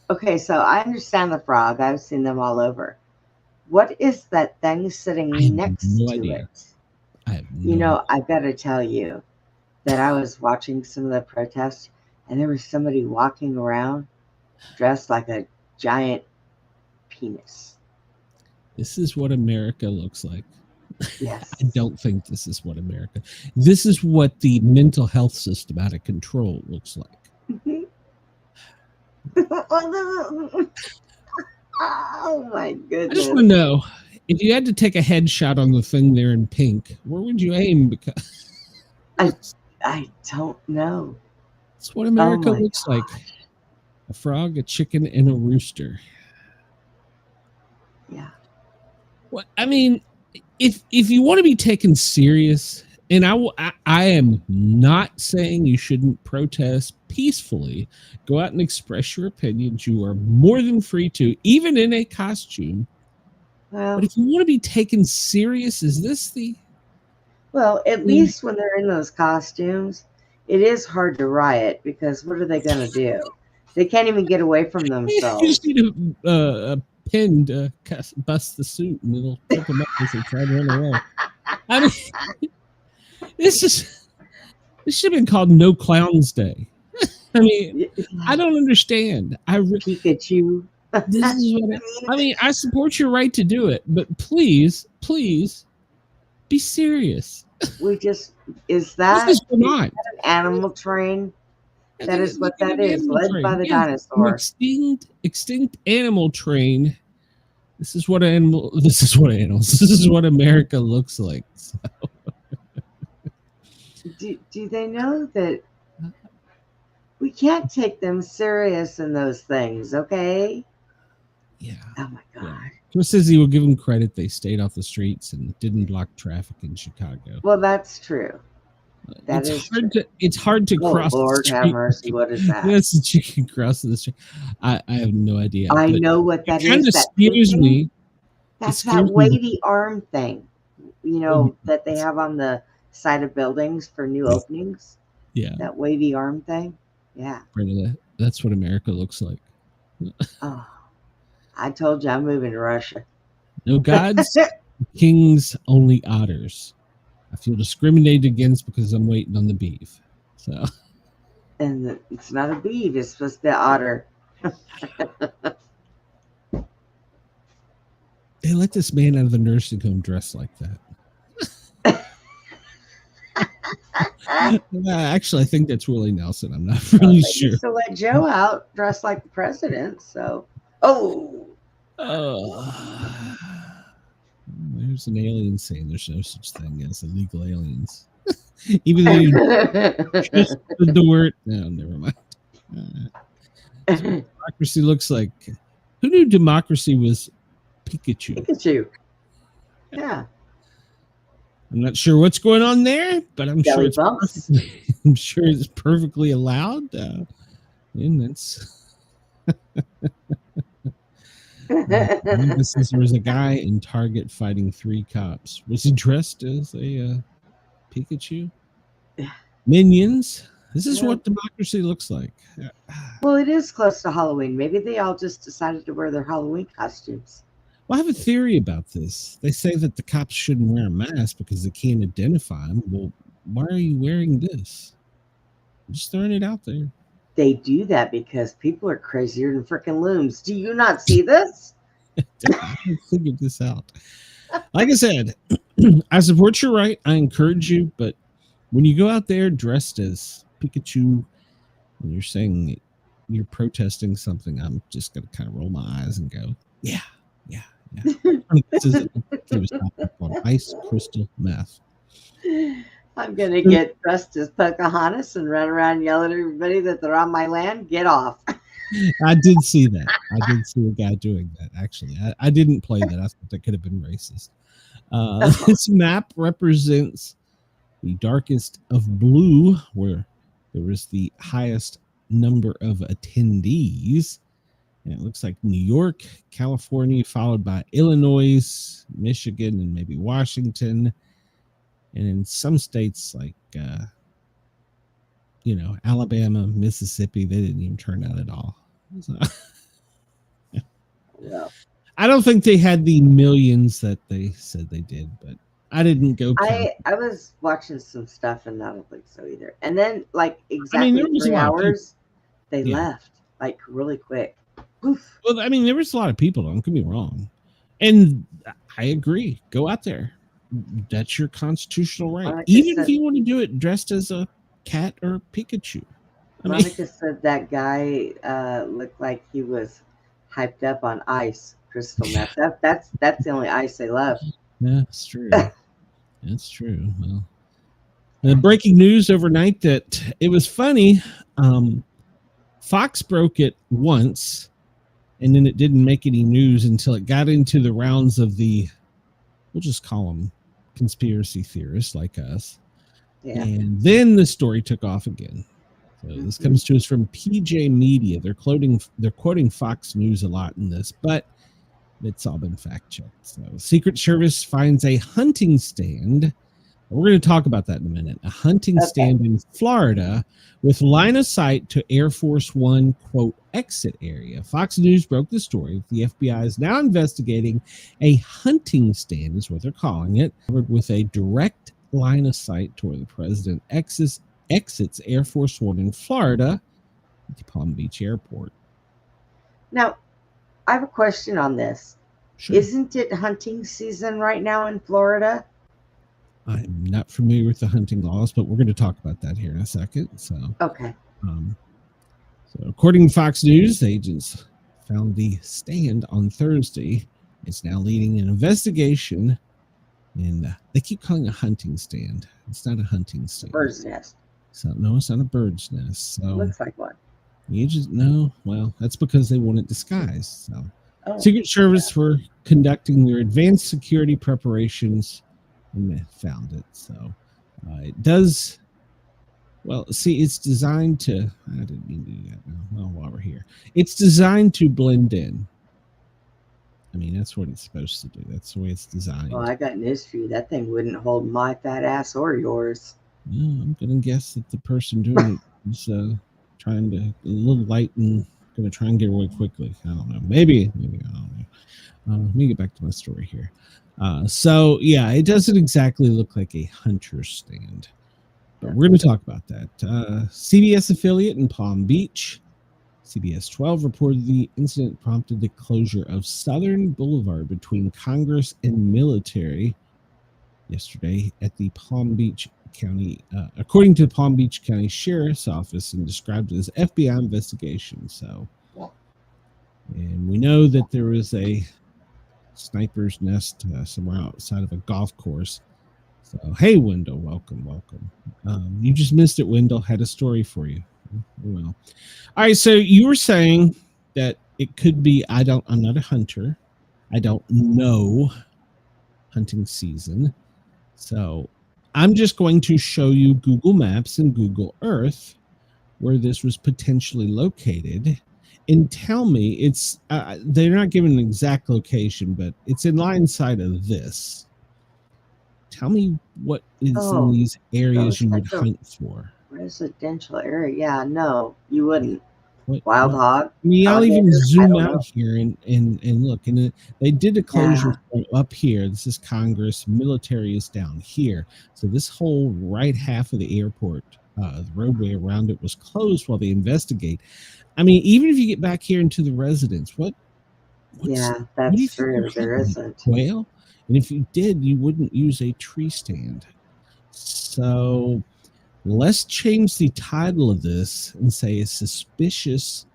Okay, so I understand the frog. I've seen them all over. What is that thing sitting next to it? I have no idea. I gotta tell you that I was watching some of the protests, and there was somebody walking around dressed like a giant penis. This is what America looks like. Yes. I don't think this is what America. This is what the mental health system out of control looks like. Oh my goodness. I just want to know, if you had to take a headshot on the thing there in pink, where would you aim? Because I don't know. That's what America looks like. A frog, a chicken, and a rooster. Yeah. Well, I mean, if you want to be taken serious, and I am not saying you shouldn't protest peacefully, go out and express your opinions. You are more than free to, even in a costume. Well, but if you want to be taken serious, is this the... Well, at least when they're in those costumes, it is hard to riot, because what are they going to do? They can't even get away from themselves. You just need a pin to bust the suit, and it'll pick them up as they try to run away. I mean, this should have been called No Clowns Day. I mean, I don't understand. Pikachu. This is what I mean. I support your right to do it, but please be serious. Is that an animal train? That is what that is, led by the dinosaur. Extinct animal train. This is what America looks like. So. Do they know that we can't take them serious in those things, okay? Yeah. Oh my God. Yeah. Chris says he will give them credit. They stayed off the streets and didn't block traffic in Chicago. Well, that's true. It's hard to cross Lord the street. Have mercy. What is that? That's the chicken crossing the street. I have no idea. I know what that is. Kind of scares me. That's that wavy arm thing, that they have on the side of buildings for new openings. Yeah. That wavy arm thing. Yeah. That's what America looks like. Oh, I told you I'm moving to Russia. No gods, kings, only otters. I feel discriminated against because I'm waiting on the beef. So, and it's not a beef; it's supposed to be an otter. They let this man out of the nursing home dressed like that. Actually, I think that's Willie Nelson. I'm not really sure. So let Joe out dressed like the president. So, there's an alien saying there's no such thing as illegal aliens. Even though you just the word. No, never mind. Democracy looks like. Who knew democracy was Pikachu? Yeah. I'm not sure what's going on there, but I'm sure it's perfectly allowed. And that's. Says there was a guy in Target fighting 3 cops. Was he dressed as a Pikachu? Minions. This is what democracy looks like. Well, it is close to Halloween. Maybe they all just decided to wear their Halloween costumes. Well, I have a theory about this. They say that the cops shouldn't wear a mask because they can't identify them. Well, why are you wearing this? I'm just throwing it out there. They do that because people are crazier than freaking loons. Do you not see this? I figured this out. Like I said, I support your right. I encourage you, but when you go out there dressed as Pikachu and you're saying you're protesting something, I'm just going to kind of roll my eyes and go, yeah. This is he was hopped up on ice crystal meth. I'm gonna get dressed as Pocahontas and run around yelling at everybody that they're on my land. Get off. I did see that. I did see a guy doing that, actually. I didn't play that. I thought that could have been racist. This map represents the darkest of blue, where there was the highest number of attendees. And it looks like New York, California, followed by Illinois, Michigan, and maybe Washington. And in some states like, Alabama, Mississippi, they didn't even turn out at all. So, Yeah. I don't think they had the millions that they said they did, but I didn't go. I was watching some stuff and I don't think so either. And then, like, exactly there was 3 a lot of hours, they Yeah. left, like, really quick. Poof. Well, there was a lot of people. Don't get me wrong, and I agree. Go out there. That's your constitutional right. Monica Even said- if you want to do it dressed as a cat or Pikachu. Monica said that guy looked like he was hyped up on ice crystal meth. That's the only ice they love. That's true. That's true. Well, breaking news overnight that it was funny. Fox broke it once, and then it didn't make any news until it got into the rounds of the, we'll just call them conspiracy theorists like us. Yeah. And then the story took off again. So this comes to us from PJ Media. They're quoting Fox News a lot in this, but it's all been fact checked. So Secret Service finds a hunting stand. We're going to talk about that in a minute. A hunting stand in Florida with line of sight to Air Force One, quote, exit area. Fox News broke the story. The FBI is now investigating a hunting stand, is what they're calling it, with a direct line of sight to where the president exits Air Force One in Florida at the Palm Beach Airport. Now, I have a question on this. Sure. Isn't it hunting season right now in Florida? I'm not familiar with the hunting laws, but we're going to talk about that here in a second. So, Okay. So according to Fox News, agents found the stand on Thursday. It's now leading an investigation, and they keep calling it a hunting stand. It's not a hunting stand. Bird's nest. So no, it's not a bird's nest. So Looks like one. you just know. Well, that's because they want it disguised. So Secret Oh, Service were conducting their advanced security preparations, and they found it. So it does. Well, see, it's designed to. I didn't mean to do that. Now. Well, while we're here, it's designed to blend in. That's what it's supposed to do. That's the way it's designed. well, I got news for you. That thing wouldn't hold my fat ass or yours. No, I'm gonna guess that the person doing it is trying to a little light and gonna try and get away quickly. I don't know. Maybe I don't know. Let me get back to my story here. So yeah, it doesn't exactly look like a hunter stand, but we're going to talk about that. CBS affiliate in Palm Beach, CBS 12, reported the incident prompted the closure of Southern Boulevard between Congress and Military yesterday at the Palm Beach County, according to the Palm Beach County Sheriff's Office, and described it as FBI investigation. So, and we know that there was a sniper's nest somewhere outside of a golf course. So, hey, Wendell, welcome. You just missed it, Wendell. Had a story for you. Well, all right. So you were saying that it could be. I'm not a hunter. I don't know hunting season. So I'm just going to show you Google Maps and Google Earth where this was potentially located, and tell me it's. They're not giving an exact location, but it's in line side of this. Tell me what is in these areas you would hunt for. Residential area. Yeah, no, you wouldn't. What, Wild hog. I'll even zoom out know. here and look. And they did a closure point up here. This is Congress. Military is down here. So this whole right half of the airport, the roadway around it was closed while they investigate. Even if you get back here into the residence, what do you that's think true. you're There hunting? isn't. Quail? And if you did, you wouldn't use a tree stand. So let's change the title of this and say a suspicious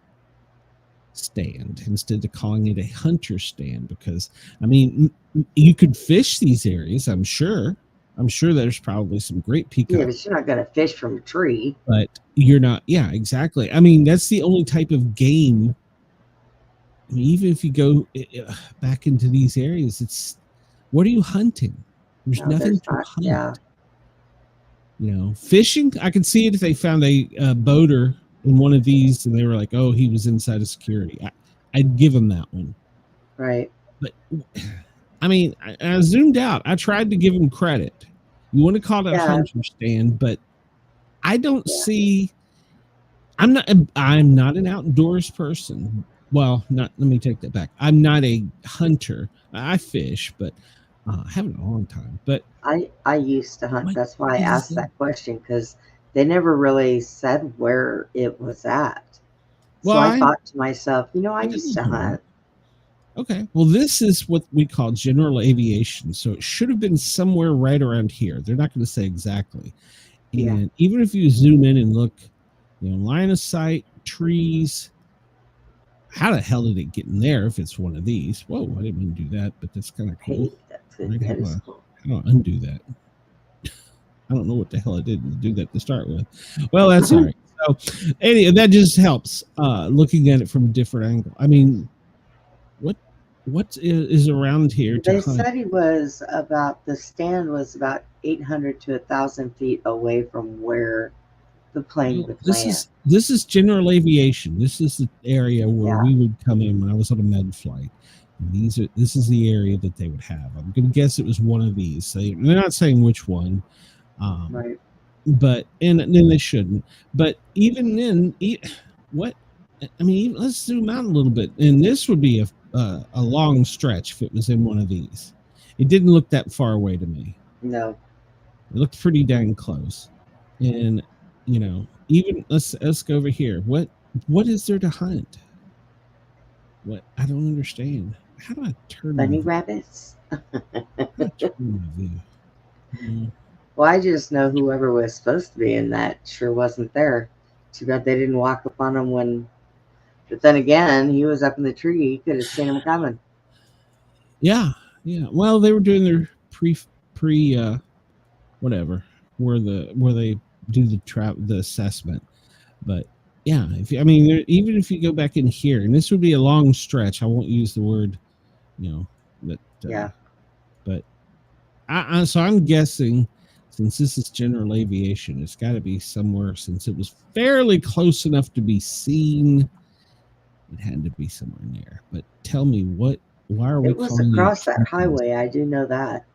stand instead of calling it a hunter stand, because I mean, you could fish these areas. I'm sure there's probably some great peacock. Yeah, but you're not going to fish from a tree. But you're not. Yeah, exactly. I mean, that's the only type of game. I mean, even if you go back into these areas, it's what are you hunting? There's nothing to hunt. Yeah. You know, fishing, I could see it if they found a boater in one of these and they were like, oh, he was inside of security. I'd give him that one. Right. But I mean, I zoomed out. I tried to give him credit. You want to call it a hunter stand, but I don't see. I'm not an outdoors person. Well, let me take that back. I'm not a hunter. I fish, but I haven't in a long time. But I used to hunt. That's why I asked that question, because they never really said where it was at. So I thought to myself, I used to hunt. Okay. Well, this is what we call general aviation. So it should have been somewhere right around here. They're not going to say exactly. And even if you zoom in and look, line of sight, trees, how the hell did it get in there if it's one of these? Whoa, I didn't mean to do that, but that's kind of cool. Hey, that's good. That is cool. I don't undo that. I don't know what the hell I did to do that to start with. Well, that's all right. So anyway, that just helps looking at it from a different angle. I mean, what is around here? They said the stand was about 800 to 1,000 feet away from where the plane would land. This is general aviation. This is the area where we would come in when I was on a med flight. And this is the area that they would have. I'm going to guess it was one of these. They're not saying which one. Right. But and then they shouldn't. But even then, let's zoom out a little bit. And this would be a long stretch if it was in one of these. It didn't look that far away to me. No. It looked pretty dang close. And even let's go over here. What is there to hunt? What I don't understand. How do I turn bunny rabbits? Well, I just know whoever was supposed to be in that sure wasn't there. Too bad they didn't walk up on him when. But then again, he was up in the tree. You could have seen him coming. Yeah. Well, they were doing their pre whatever, where they do the assessment. But yeah, even if you go back in here, and this would be a long stretch. I won't use the word, that. But so I'm guessing, since this is general aviation, it's got to be somewhere. Since it was fairly close enough to be seen, it had to be somewhere near. But tell me, why are we? It was across that highway. I do know that.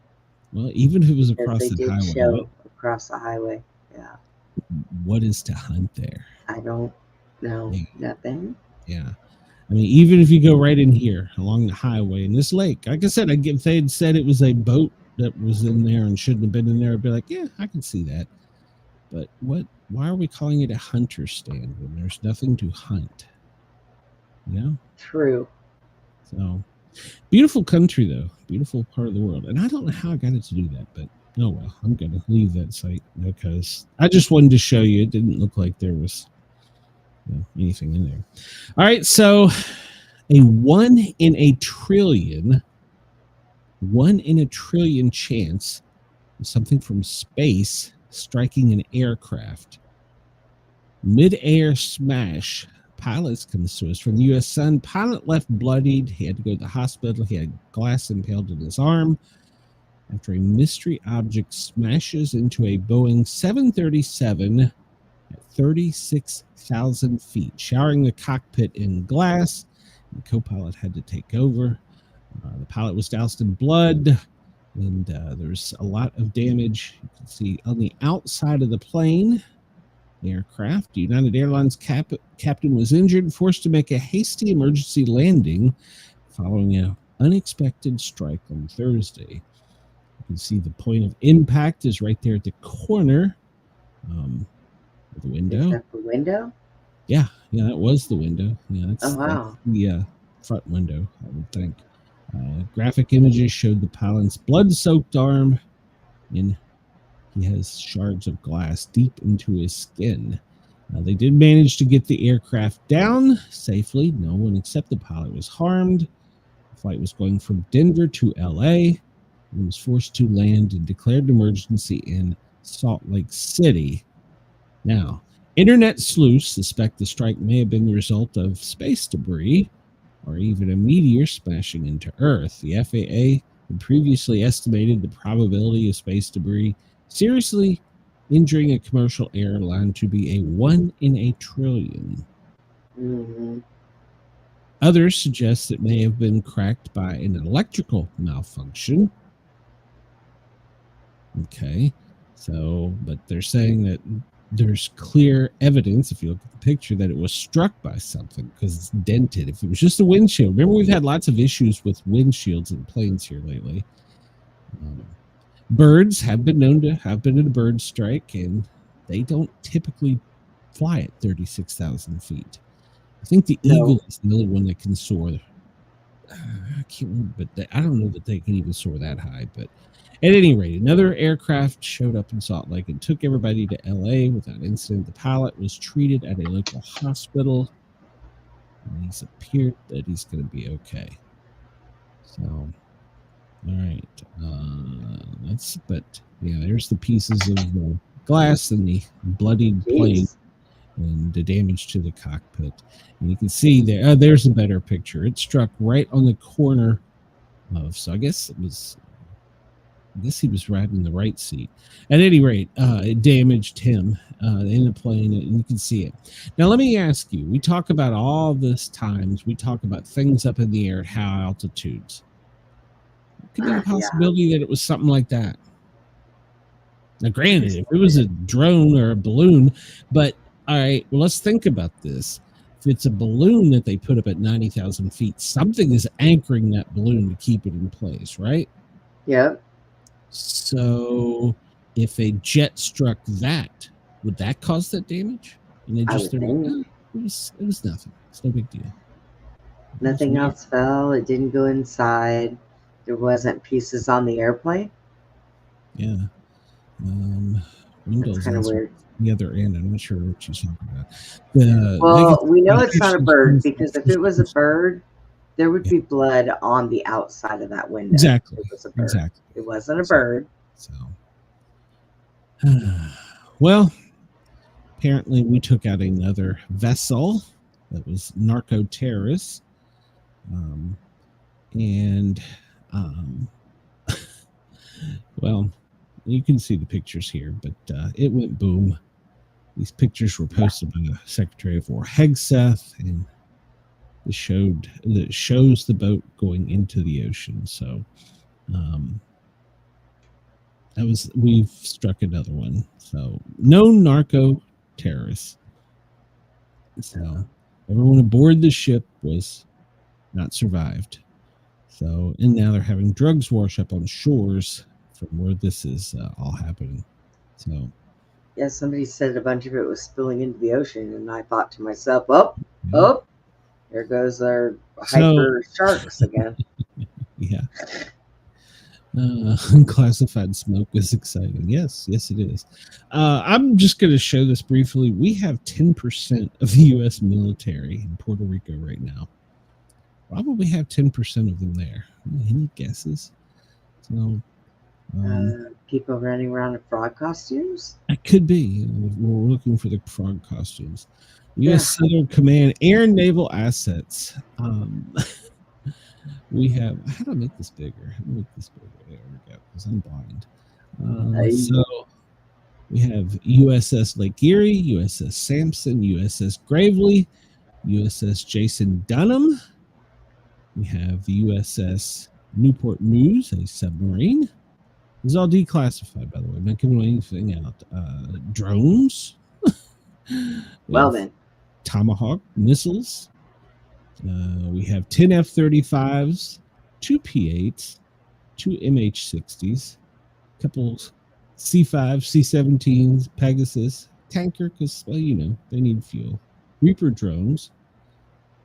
Well, even if it was across the highway, show across the highway. Yeah. What is to hunt there? I don't know. Nothing. Yeah. I mean, even if you go right in here along the highway in this lake, like I said, if they had said it was a boat that was in there and shouldn't have been in there, I'd be like, yeah, I can see that. But why are we calling it a hunter stand when there's nothing to hunt? True. So beautiful country, though. Beautiful part of the world. And I don't know how I got it to do that, but oh well, I'm going to leave that site because I just wanted to show you. It didn't look like there was anything in there. All right, so a 1 in a trillion chance of something from space striking an aircraft. Mid-air smash. Pilots comes to us from the U.S. Sun. Pilot left bloodied. He had to go to the hospital. He had glass impaled in his arm after a mystery object smashes into a Boeing 737 at 36,000 feet, showering the cockpit in glass. The co-pilot had to take over. The pilot was doused in blood, and there's a lot of damage. You can see on the outside of the plane. Aircraft. United Airlines captain was injured, forced to make a hasty emergency landing following an unexpected strike on Thursday. You can see the point of impact is right there at the corner of the window. Is that the window? Yeah, that was the window. Yeah, that's the front window, I would think. Graphic images showed the pilot's blood-soaked arm, and he has shards of glass deep into his skin. They did manage to get the aircraft down safely. No one except the pilot was harmed. The flight was going from Denver to LA and was forced to land and declared an emergency in Salt Lake City. Now, internet sleuths suspect the strike may have been the result of space debris or even a meteor smashing into Earth. The FAA had previously estimated the probability of space debris seriously injuring a commercial airline to be a 1 in a trillion. Mm-hmm. Others suggest it may have been cracked by an electrical malfunction. Okay, so, but they're saying that there's clear evidence, if you look at the picture, that it was struck by something because it's dented. If it was just a windshield, remember we've had lots of issues with windshields in planes here lately. Birds have been known to have been in a bird strike, and they don't typically fly at 36,000 feet. I think the eagle is the only one that can soar. I can't remember, but I don't know that they can even soar that high. But at any rate, another aircraft showed up in Salt Lake and took everybody to LA without incident. The pilot was treated at a local hospital, and he's appeared that he's going to be okay. So, all right, there's the pieces of the glass and the bloodied plane and the damage to the cockpit. And you can see there, there's a better picture. It struck right on the corner of, so I guess he was riding the right seat. At any rate, it damaged him in the plane, and you can see it. Now, let me ask you, we talk about all this times, we talk about things up in the air at high altitudes. Could be a possibility that it was something like that. Now, granted, if it was a drone or a balloon, but all right, well, let's think about this. If it's a balloon that they put up at 90,000 feet, something is anchoring that balloon to keep it in place, right? Yep. So if a jet struck that, would that cause that damage? And they just it was nothing. It's no big deal. Nothing else fell. It didn't go inside. There wasn't pieces on the airplane. Yeah. That's kind of weird. The other end, I'm not sure what she's talking about. We know it's not a bird, because if it was a bird, there would be blood on the outside of that window. Exactly. It was a bird. Exactly. It wasn't a bird. So, well, apparently we took out another vessel that was narco-terrorists. Well, you can see the pictures here, but it went boom. These pictures were posted by the Secretary of War Hegseth, and it shows the boat going into the ocean. So we've struck another one. So no narco terrorists. So everyone aboard the ship was not survived. So, and now they're having drugs wash up on shores from where this is all happening. So, yeah, somebody said a bunch of it was spilling into the ocean, and I thought to myself, there goes our hyper sharks again. Yeah. Unclassified smoke is exciting. Yes, it is. I'm just going to show this briefly. We have 10% of the U.S. military in Puerto Rico right now. Probably have 10% of them there. Any guesses? So, people running around in frog costumes? It could be. We're looking for the frog costumes. U.S. Southern Command Air and Naval Assets. We have. How do I make this bigger? How do I make this bigger? There we go. Because I'm blind. So we have USS Lake Erie, USS Sampson, USS Gravely, USS Jason Dunham. We have the USS Newport News, a submarine. This is all declassified, by the way. I'm not giving anything out. Drones. Well, then. Tomahawk missiles. We have 10 F-35s, 2 P-8s, 2 MH-60s, a couple C-5, C-17s, Pegasus, tanker, because, well, you know, they need fuel. Reaper drones,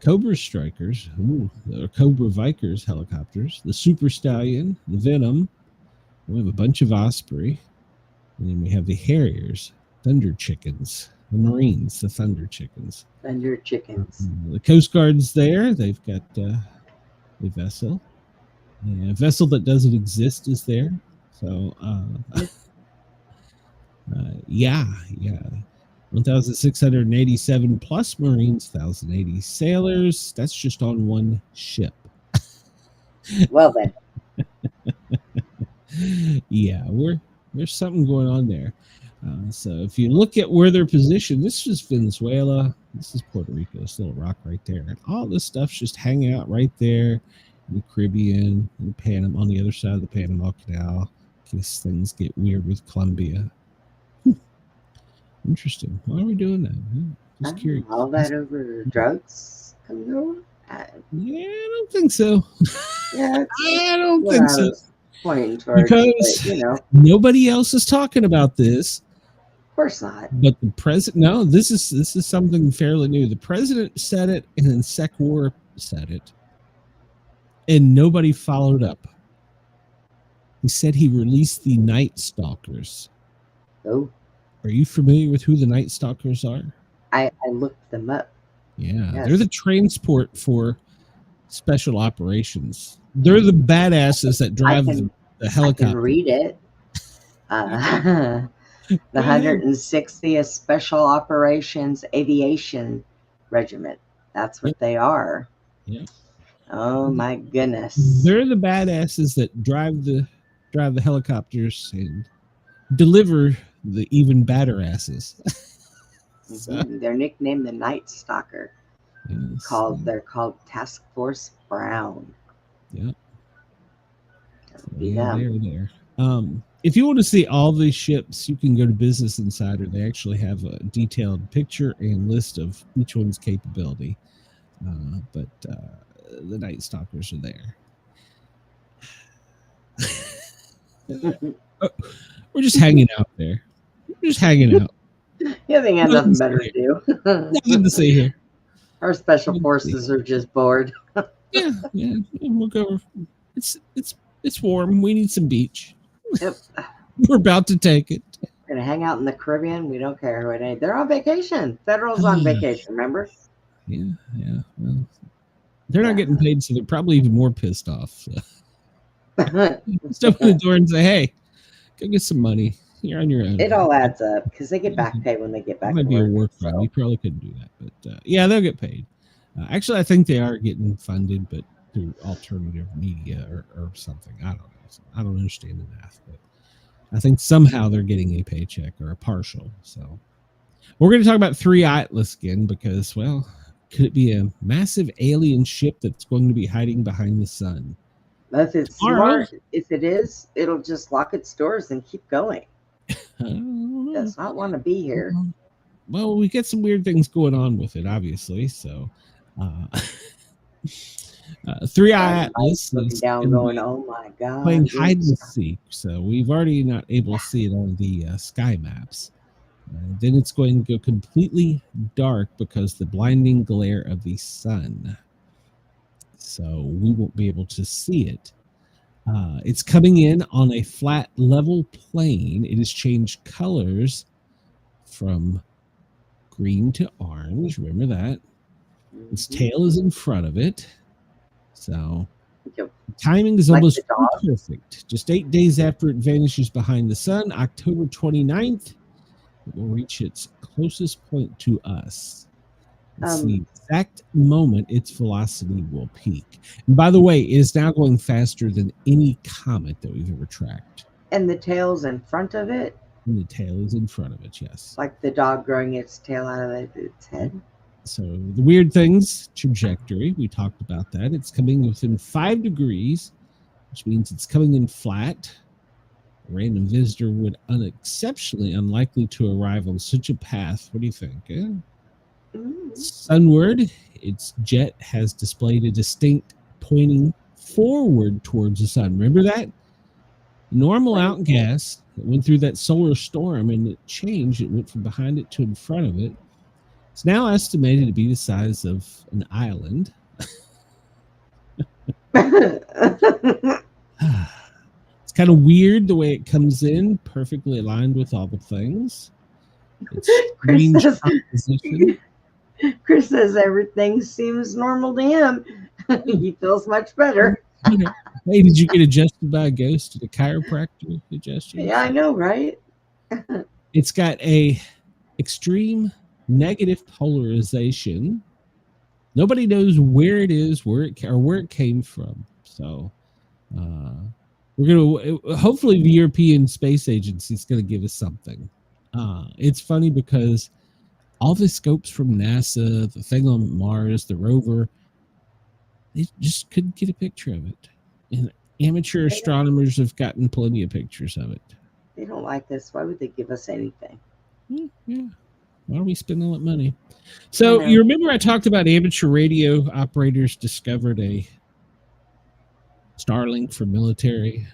Cobra Strikers, Cobra Vikers helicopters, the Super Stallion, the Venom. We have a bunch of Osprey. And then we have the Harriers, Thunder Chickens. The Marines, the Thunder Chickens. Thunder chickens. The Coast Guard's there. They've got a vessel. A vessel that doesn't exist is there. So, yeah. 1,687 plus Marines, 1,080 sailors. That's just on one ship. Well then. Yeah, there's something going on there. So if you look at where they're positioned, this is Venezuela. This is Puerto Rico. This little rock right there. And all this stuff's just hanging out right there in the Caribbean, in Panama, on the other side of the Panama Canal, in case things get weird with Colombia. Interesting. Why are we doing that? Just curious. All that over drugs coming over? Yeah, I don't think so. Yeah, I don't think so. Pointing towards, because but, nobody else is talking about this. Of course not. But the president, no, this is something fairly new. The president said it, and then SecWar said it, and nobody followed up. He said he released the Night Stalkers. Oh. Are you familiar with who the Night Stalkers are? I looked them up. Yeah, yes. They're the transport for special operations. They're the badasses that drive the helicopter. I can read it. The 160th Special Operations Aviation Regiment. That's what they are. Yeah. Oh my goodness. They're the badasses that drive the helicopters and deliver the even badder asses. So, they're nicknamed the Night Stalker. Yes. They're called Task Force Brown. Yeah. Yeah. They're there. If you want to see all these ships, you can go to Business Insider. They actually have a detailed picture and list of each one's capability. But the Night Stalkers are there. We're just hanging out there. We're just hanging out. Yeah, they have nothing better to do. Nothing to see here. Our special forces are just bored. Yeah. We'll go. It's warm. We need some beach. Yep. We're about to take it. We're gonna hang out in the Caribbean. We don't care who it is. They're on vacation. Federal's on vacation. Remember? Yeah. Well, they're not getting paid, so they're probably even more pissed off. So. Step in the door and say, "Hey, go get some money. You're on your own." It all adds up because they get back pay when they get back. Might to be a work, work run. You probably couldn't do that, but yeah, they'll get paid. Actually, I think they are getting funded, but through alternative media or something. I don't know. I don't understand the math, but I think somehow they're getting a paycheck or a partial. So we're going to talk about 3 Atlas again because, well, could it be a massive alien ship that's going to be hiding behind the sun? If it's smart, if it is, it'll just lock its doors and keep going. It does not want to be here. Well, we get some weird things going on with it, obviously. So, 3 Atlas is down going, oh my god, playing hide and seek. So we've already not able to see it on the sky maps. Then it's going to go completely dark because the blinding glare of the sun. So we won't be able to see it. It's coming in on a flat level plane. It has changed colors from green to orange. Remember that. Its tail is in front of it. So timing is almost perfect. Just 8 days after it vanishes behind the sun, October 29th, it will reach its closest point to us. It's the exact moment its velocity will peak. And by the way, it is now going faster than any comet that we've ever tracked. And the tail's in front of it? And the tail is in front of it, yes. Like the dog growing its tail out of its head? So the weird things, trajectory, we talked about that. It's coming within 5 degrees, which means it's coming in flat. A random visitor would unexceptionally unlikely to arrive on such a path. What do you think? Sunward, its jet has displayed a distinct pointing forward towards the sun. Remember that? Normal out gas, it went through that solar storm and it changed. It went from behind it to in front of it. It's now estimated to be the size of an island. It's kind of weird the way it comes in, perfectly aligned with all the things. It's strange says, composition. Chris says everything seems normal to him. He feels much better. Hey, did you get adjusted by a ghost at a chiropractor adjusted? Yeah, I know, right? It's got a extreme negative polarization. Nobody knows where it is, where it came from. So we're gonna hopefully the European Space Agency is gonna give us something. It's funny because all the scopes from NASA, the thing on Mars, the rover, they just couldn't get a picture of it. And amateur astronomers have gotten plenty of pictures of it. They don't like this. Why would they give us anything? Yeah. Why are we spending all that money? So you remember I talked about amateur radio operators discovered a Starlink for military?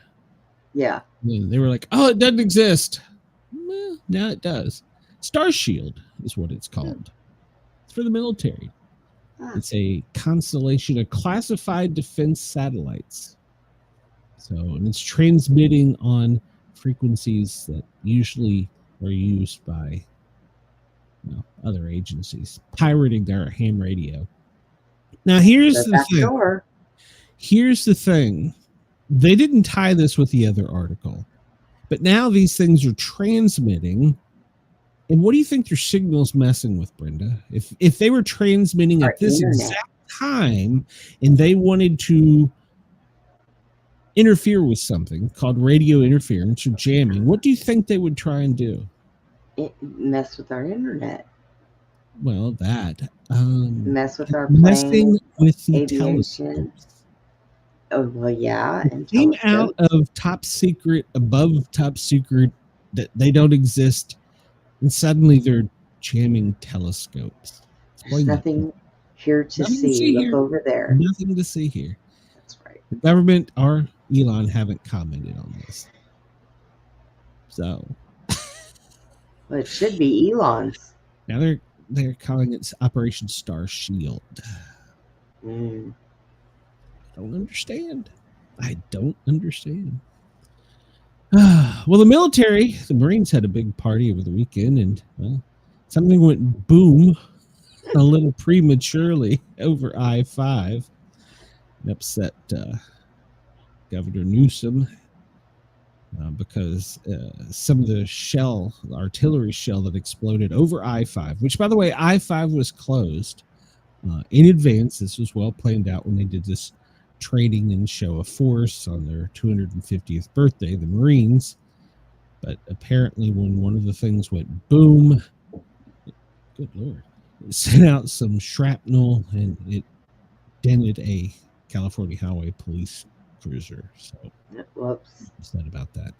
Yeah. And they were like, oh, it doesn't exist. Well, now it does. Star Shield is what it's called. It's for the military. It's a constellation of classified defense satellites. So, and it's transmitting on frequencies that usually are used by other agencies, pirating their ham radio. Now, here's the thing. Sure. Here's the thing. They didn't tie this with the other article, but now these things are transmitting. And what do you think their signal's messing with, Brenda? If they were transmitting at this exact time and they wanted to interfere with something called radio interference or jamming, what do you think they would try and do? Mess with our internet. Well, that mess with our messing with the aviation. Telescopes. Oh well, yeah. And came out of top secret, above top secret, that they don't exist, and suddenly they're jamming telescopes. There's nothing here to see. Look over there. Nothing to see here. That's right. The government or Elon haven't commented on this. So. Well, it should be Elon's. Now they're calling it Operation Star Shield. I don't understand. Well, the military, the Marines had a big party over the weekend, and something went boom a little prematurely over I-5 and upset Governor Newsom. Because some of the artillery shell that exploded over I-5, which, by the way, I-5 was closed in advance. This was well planned out when they did this training and show of force on their 250th birthday, the Marines. But apparently when one of the things went boom, good Lord, it sent out some shrapnel and it dented a California Highway Police cruiser. So whoops. Upset about that.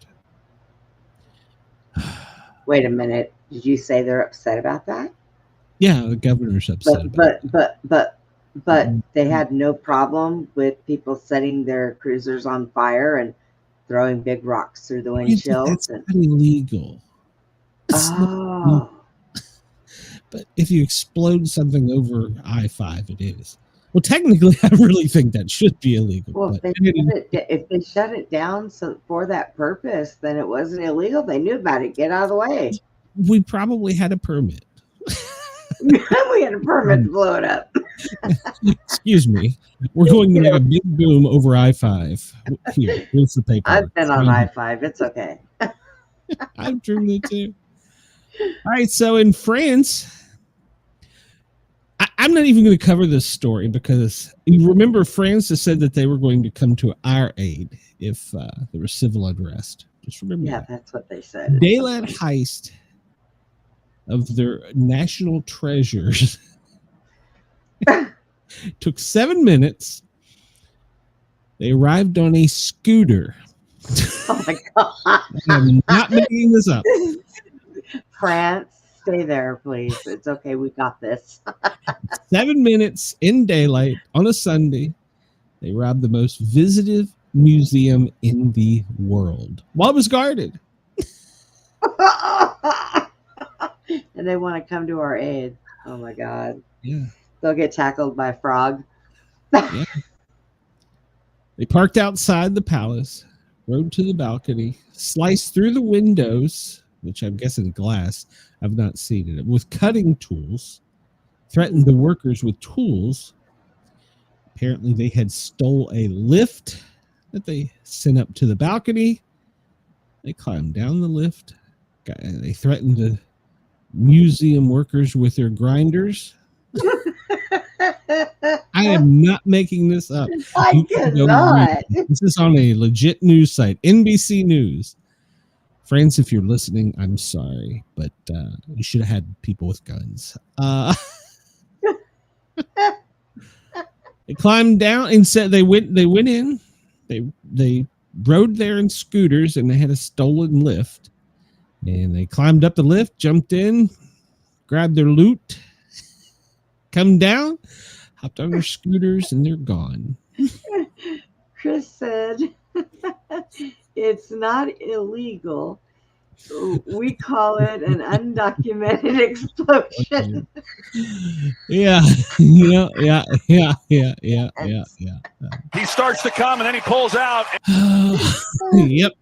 Wait a minute. Did you say they're upset about that? Yeah, the governor's upset about that. But they had no problem with people setting their cruisers on fire and throwing big rocks through the windshield. That's not illegal. Oh. But if you explode something over I-5, it is. Well, technically, I really think that should be illegal. Well, if they shut it down for that purpose, then it wasn't illegal. They knew about it. Get out of the way. We probably had a permit. We had a permit to blow it up. Excuse me. We're going to make a big boom over I-5. Here's the paper. I've been on I-5. It's okay. I've driven it too. All right, so in France, I'm not even going to cover this story because you remember France has said that they were going to come to our aid if there was civil unrest. Just remember that. That's what they said. Daylight heist of their national treasures took 7 minutes. They arrived on a scooter. Oh my God. I'm not making this up. France, stay there, please. It's okay. We got this. 7 minutes in daylight on a Sunday. They robbed the most visited museum in the world while it was guarded. And they want to come to our aid. Oh my God. Yeah. They'll get tackled by a frog. Yeah. They parked outside the palace, rode to the balcony, sliced through the windows, which I'm guessing glass. I've not seen it. With cutting tools, threatened the workers with tools. Apparently, they had stole a lift that they sent up to the balcony. They climbed down the lift. They threatened the museum workers with their grinders. I am not making this up. I cannot. This is on a legit news site, NBC News. Friends, if you're listening, I'm sorry, but you should have had people with guns. They climbed down and said they went in. They rode there in scooters and they had a stolen lift. And they climbed up the lift, jumped in, grabbed their loot, come down, hopped on their scooters, and they're gone. Chris said it's not illegal. We call it an undocumented explosion. Yeah. He starts to come and then he pulls out. Yep.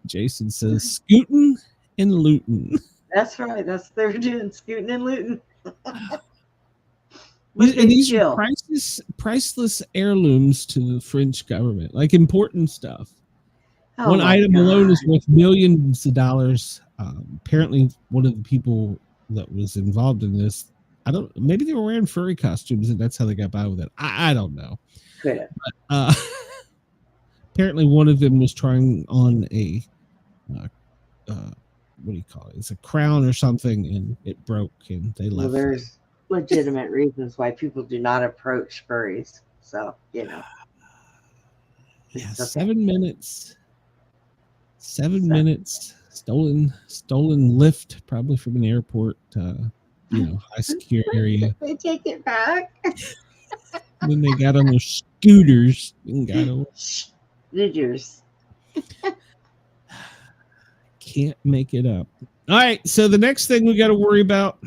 Jason says scooting and looting. That's right. They're doing scooting and looting. And these are priceless heirlooms to the French government, like important stuff. One item alone is worth millions of dollars. Apparently, one of the people that was involved in this, maybe they were wearing furry costumes and that's how they got by with it. I don't know. Could have. But, apparently, one of them was trying on a, what do you call it? It's a crown or something, and it broke, and they left. Well, there's legitimate reasons why people do not approach furries. So, Yeah, 7 minutes. 7 minutes. Stolen lift, probably from an airport, high secure area. They take it back. Then they got on their scooters and got over. Scooters. Can't make it up. All right, so the next thing we got to worry about.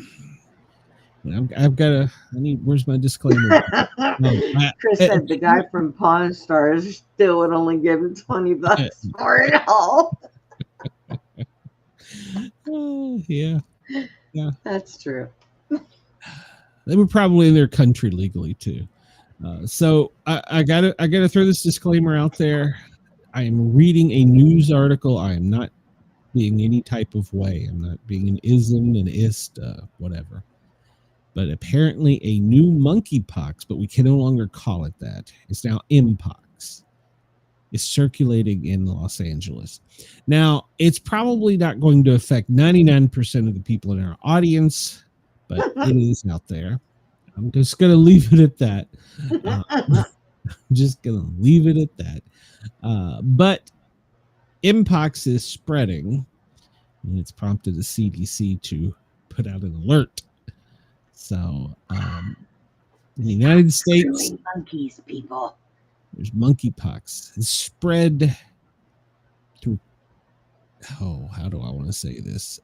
Where's my disclaimer? Chris said the guy from Pawn Stars still would only give him $20 for it all. Oh, yeah. That's true. They were probably in their country legally too. So I gotta throw this disclaimer out there. I am reading a news article. I am not being any type of way. I'm not being an ism, an ist, whatever. But apparently a new monkeypox, but we can no longer call it that. It's now mpox. Is circulating in Los Angeles. Now, it's probably not going to affect 99% of the people in our audience, but it is out there. I'm just going to leave it at that. But mpox is spreading, and it's prompted the CDC to put out an alert. So, in the United States, monkeys, people. There's monkeypox. It's spread through. Oh, how do I want to say this?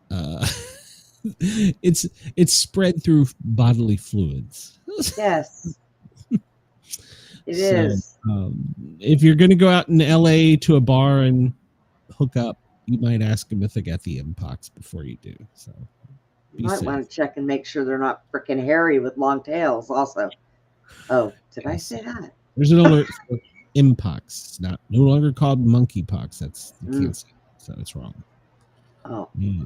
It's spread through bodily fluids. Yes, it is. If you're going to go out in LA to a bar and hook up, you might ask them if they got the mpox before you do. So you might want to check and make sure they're not freaking hairy with long tails. Also, did I say that? There's an alert for mpox. It's no longer called monkeypox. That's you can't say, so it's wrong. Oh, yeah.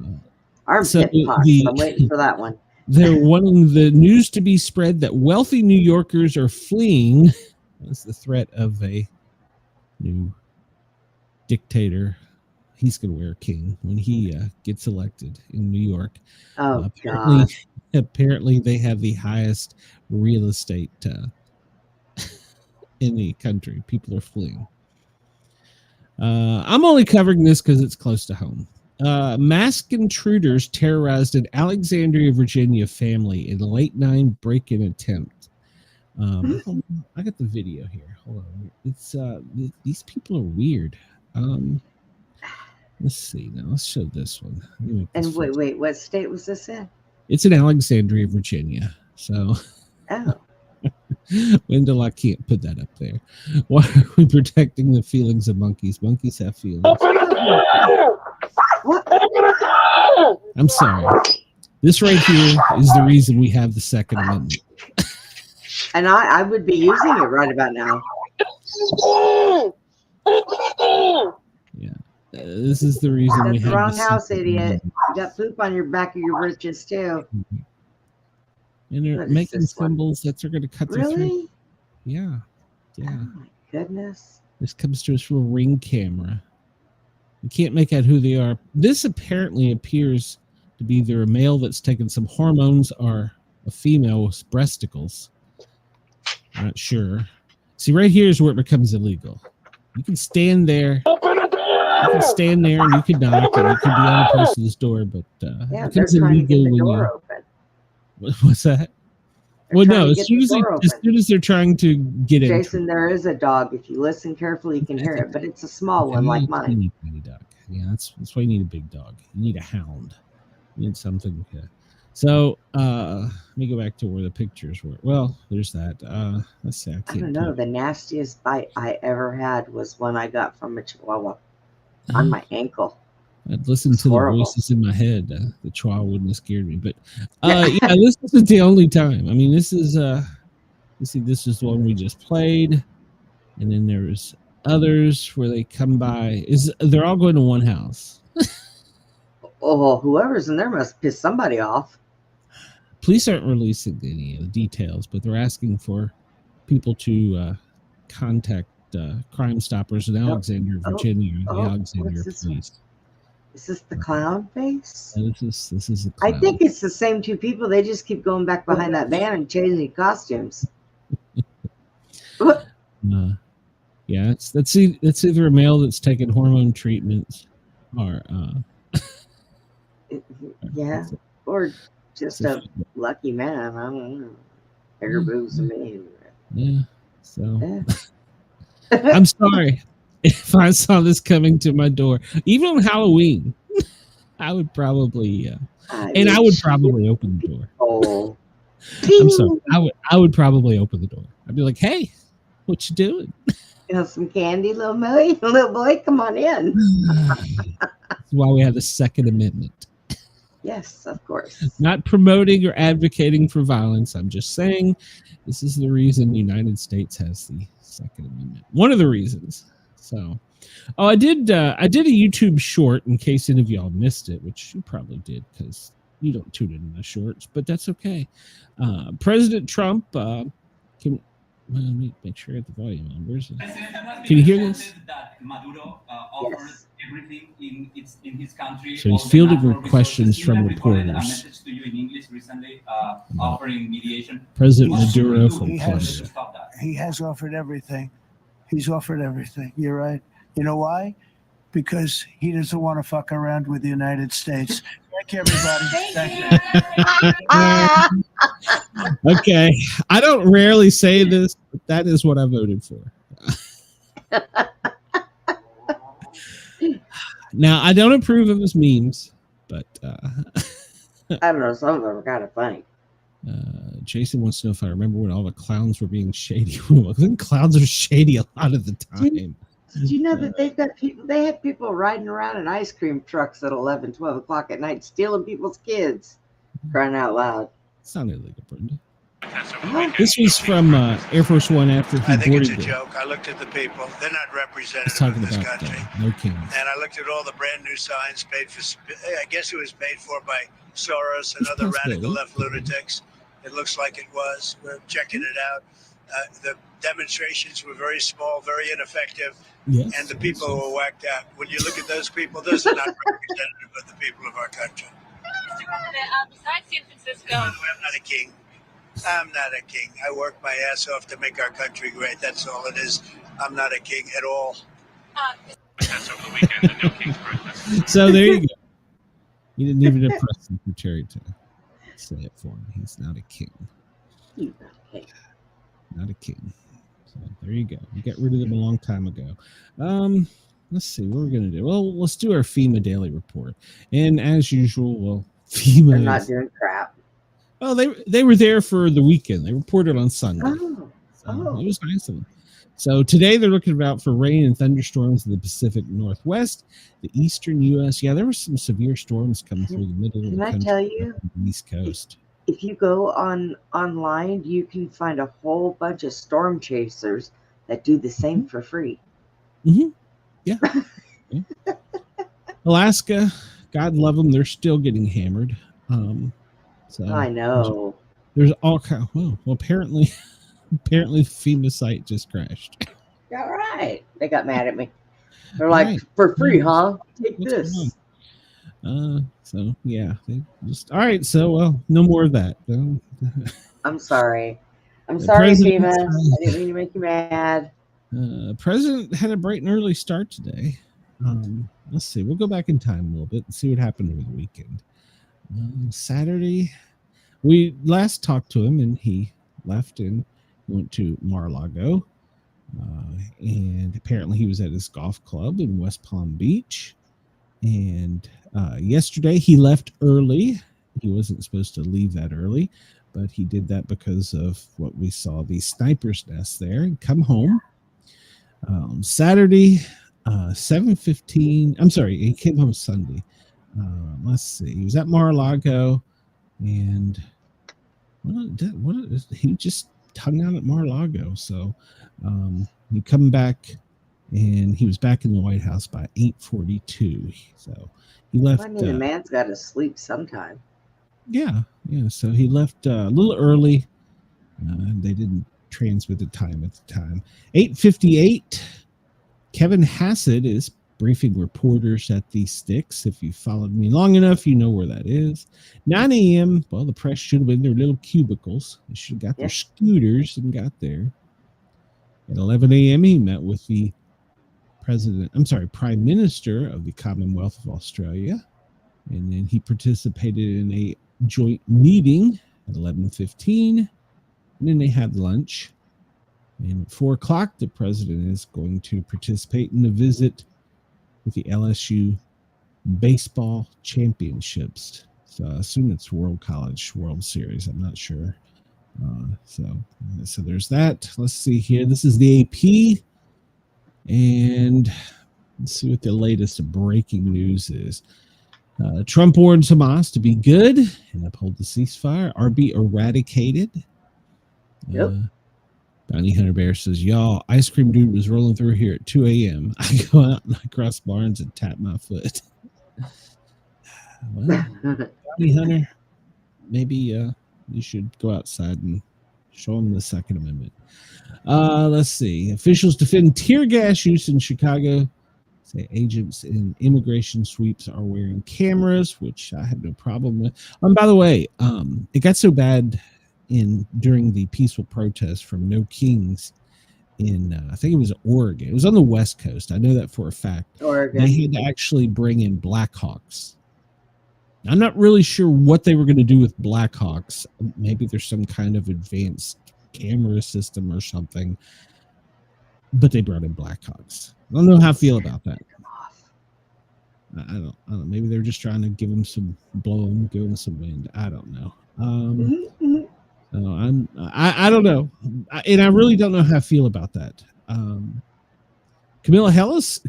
Armpit pox. I'm waiting for that one. They're wanting the news to be spread that wealthy New Yorkers are fleeing. That's the threat of a new dictator. He's going to wear a king when he gets elected in New York. Oh, God. Apparently, they have the highest real estate in the country. People are fleeing. I'm only covering this because it's close to home. Masked intruders terrorized an Alexandria, Virginia family in a late-night break-in attempt. I got the video here. Hold on. It's these people are weird. Let's see. Now let's show this one. And wait, what state was this in? It's in Alexandria, Virginia. So. Oh. Wendell, I can't put that up there. Why are we protecting the feelings of monkeys? Monkeys have feelings. What? I'm sorry. This right here is the reason we have the Second Amendment. And I would be using it right about now. Yeah. This is the reason we That's have the wrong the house, Second idiot. Amendment. You got poop on your back of your britches, too. And they're What is making this one? symbols that are going to cut their throat. Really? Yeah. Oh, my goodness. This comes to us through a ring camera. You can't make out who they are. This apparently appears to be either a male that's taken some hormones or a female with breasticles. I'm not sure. See, right here is where it becomes illegal. You can stand there. You can stand there and you can knock and you can be on a person's door, but Yeah, it they're becomes trying to get illegal the when door you. open. What's that? They're Well, trying no. to As get soon the as, door as open. soon as they're trying to get in, Jason, there is a dog. If you listen carefully, you can hear it, but it's a small one like mine. You need a tiny dog. Yeah, that's why you need a big dog. You need a hound. You need something. So let me go back to where the pictures were. Well, there's that. Let's see. I don't know. The nastiest bite I ever had was one I got from a chihuahua on my ankle. I'd listen to horrible. the voices in my head. The chihuahua wouldn't have scared me, but yeah, this isn't the only time. I mean, this is you see, this is the one we just played, and then there's others where they come by. They're all going to one house. Oh, whoever's in there must piss somebody off. Police aren't releasing any of the details, but they're asking for people to contact Crime Stoppers in Alexandria, Virginia, or the Alexandria Police. Is this the clown face? This is the clown. I think it's the same two people. They just keep going back behind that van and changing costumes. Yeah, that's either a male that's taking hormone treatments or yeah, or just a lucky man. I don't know. Bigger boobs than me. Yeah. So I'm sorry if I saw this coming to my door, even on Halloween. I would probably I would probably open the door. Oh, I'm sorry. I would probably open the door. I'd be like, "Hey, what you doing? You know, some candy, little boy. Little boy, come on in." That's why we have the Second Amendment. Yes, of course. Not promoting or advocating for violence. I'm just saying this is the reason the United States has the Second Amendment. One of the reasons. So, I did a YouTube short in case any of y'all missed it, which you probably did because you don't tune in my shorts, but that's okay. President Trump let me make sure I get the volume on. Where's it? Can you hear this? That Maduro offers everything in his country. So he's fielding questions from reporters. A message to you in English recently, offering mediation. President Maduro from Canada. He has offered everything. He's offered everything. You're right. You know why? Because he doesn't want to fuck around with the United States. Thank you, everybody. Thank you. Okay. I don't rarely say this, but that is what I voted for. Now, I don't approve of his memes, but I don't know. Some of them are kind of funny. Jason wants to know if I remember when all the clowns were being shady. I think clowns are shady a lot of the time. Did you know that they've got people? They have people riding around in ice cream trucks at 11, 12 o'clock at night, stealing people's kids. Crying out loud! It's not illegal, Brenda. This was from Air Force One after he I think boarded it's a it. joke. I looked at the people. They're not representative Talking of this about country. no king. And I looked at all the brand new signs paid for. I guess it was paid for by Soros and other radical left lunatics. It looks like it was. We're checking it out. The demonstrations were very small, very ineffective, and the people were whacked out. When you look at those people, those are not representative of the people of our country. Mr. President, besides San Francisco, I'm not a king. I'm not a king. I work my ass off to make our country great. That's all it is. I'm not a king at all. That's over the weekend, and no king's birthday. So there you go. You didn't even impress the secretary to say it for him. He's not a king. He's not a king. Not a king. So there you go. We got rid of them a long time ago. Let's see what we're gonna do. Well, let's do our FEMA daily report. And as usual, FEMA. They're not doing crap. Oh, they were there for the weekend. They reported on Sunday. Oh. So it was nice of them. So today they're looking out for rain and thunderstorms in the Pacific Northwest, the eastern U.S. Yeah, there were some severe storms coming through the middle of the country. Can I tell you? The East Coast. If you go online, you can find a whole bunch of storm chasers that do the same for free. Mm-hmm. Yeah. Yeah. Alaska, God love them, they're still getting hammered. So I know. There's all kind. Well, apparently the FEMA site just crashed. All right. They got mad at me. They're like, right. For free, huh? Take this. So yeah, they just all right. So no more of that. I'm sorry. I'm sorry, FEMA. I didn't mean to make you mad. President had a bright and early start today. Let's see. We'll go back in time a little bit and see what happened over the weekend. Saturday, we last talked to him, and he left and went to Mar-a-Lago. And apparently he was at his golf club in West Palm Beach. And yesterday he left early. He wasn't supposed to leave that early, but he did that because of what we saw, the sniper's nest there, and come home. Saturday, 7:15. I'm sorry, he came home Sunday. Let's see. He was at Mar-a-Lago, and he just hung out at Mar-a-Lago. So he come back, and he was back in the White House by 8:42. So he left. I mean, the man's got to sleep sometime. Yeah. So he left a little early. They didn't transmit the time at the time. 8:58. Kevin Hassett is briefing reporters at the Sticks. If you followed me long enough, you know where that is. 9 a.m. Well, the press should have been in their little cubicles. They should have got their scooters and got there. At 11 a.m., he met with the Prime Minister of the Commonwealth of Australia. And then he participated in a joint meeting at 11:15. And then they had lunch. And at 4 o'clock, the president is going to participate in a visit with the LSU baseball championships. So I assume it's World College World Series. I'm not sure. So there's that. Let's see here. This is the AP. And let's see what the latest breaking news is. Trump warns Hamas to be good and uphold the ceasefire or be eradicated. Yep. Bounty Hunter Bear says, y'all, ice cream dude was rolling through here at 2 a.m. I go out and I cross barns and tap my foot. Well, Bounty Hunter, maybe you should go outside and show him the Second Amendment. Let's see. Officials defend tear gas use in Chicago. Say agents in immigration sweeps are wearing cameras, which I have no problem with. By the way, it got so bad during the peaceful protest from No Kings in I think it was Oregon. It was on the West Coast. I know that for a fact. Oregon. They had to actually bring in Blackhawks. I'm not really sure what they were going to do with Blackhawks. Maybe there's some kind of advanced camera system or something. But they brought in Blackhawks. I don't know how I feel about that. I don't know. Maybe they're just trying to give them some wind. I don't know. I don't know, and I really don't know how I feel about that. Camilla Harris,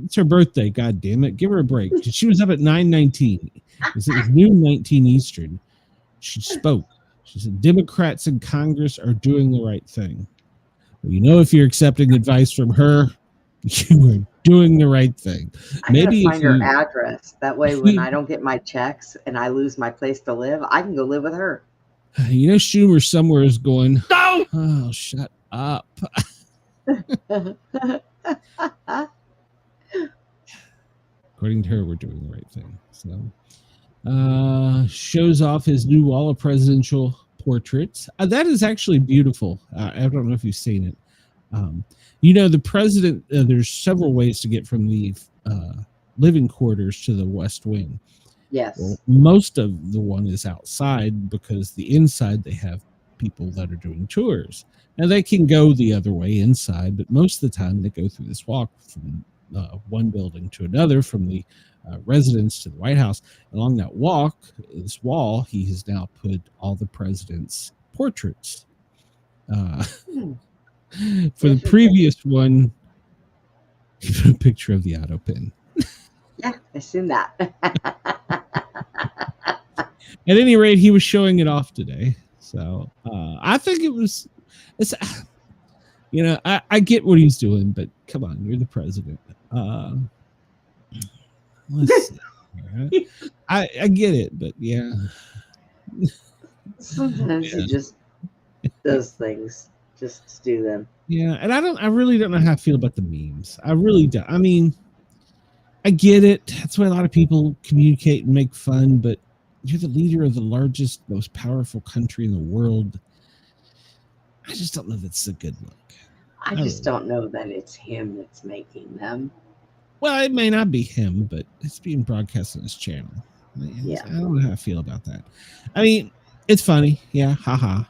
it's her birthday. God damn it, give her a break. She was up at 9:19. It was noon 19 Eastern. She spoke. She said, "Democrats in Congress are doing the right thing." Well, you know, if you're accepting advice from her, you are doing the right thing. Maybe find her address. That way, when I don't get my checks and I lose my place to live, I can go live with her. You know, Schumer somewhere is going, no! Oh, shut up. According to her, we're doing the right thing. So, shows off his new wall of presidential portraits. That is actually beautiful. I don't know if you've seen it. You know, the president, there's several ways to get from the living quarters to the West Wing. Yes. Well, most of the one is outside because the inside, they have people that are doing tours. Now, they can go the other way inside, but most of the time they go through this walk from one building to another, from the residence to the White House. Along that walk, this wall, he has now put all the president's portraits. For the previous one, he put a picture of the auto pin. Yeah, I seen that. At any rate, he was showing it off today. So I think it's I get what he's doing, but come on, you're the president. Let's see. I get it, but yeah. Sometimes he just does things just to do them. Yeah, and I really don't know how I feel about the memes. I really don't. I mean, I get it. That's why a lot of people communicate and make fun, but you're the leader of the largest, most powerful country in the world. I just don't know if it's a good look. I just don't know that it's him that's making them. Well, it may not be him, but it's being broadcast on his channel. Yeah. I don't know how I feel about that. I mean, it's funny. Yeah, haha.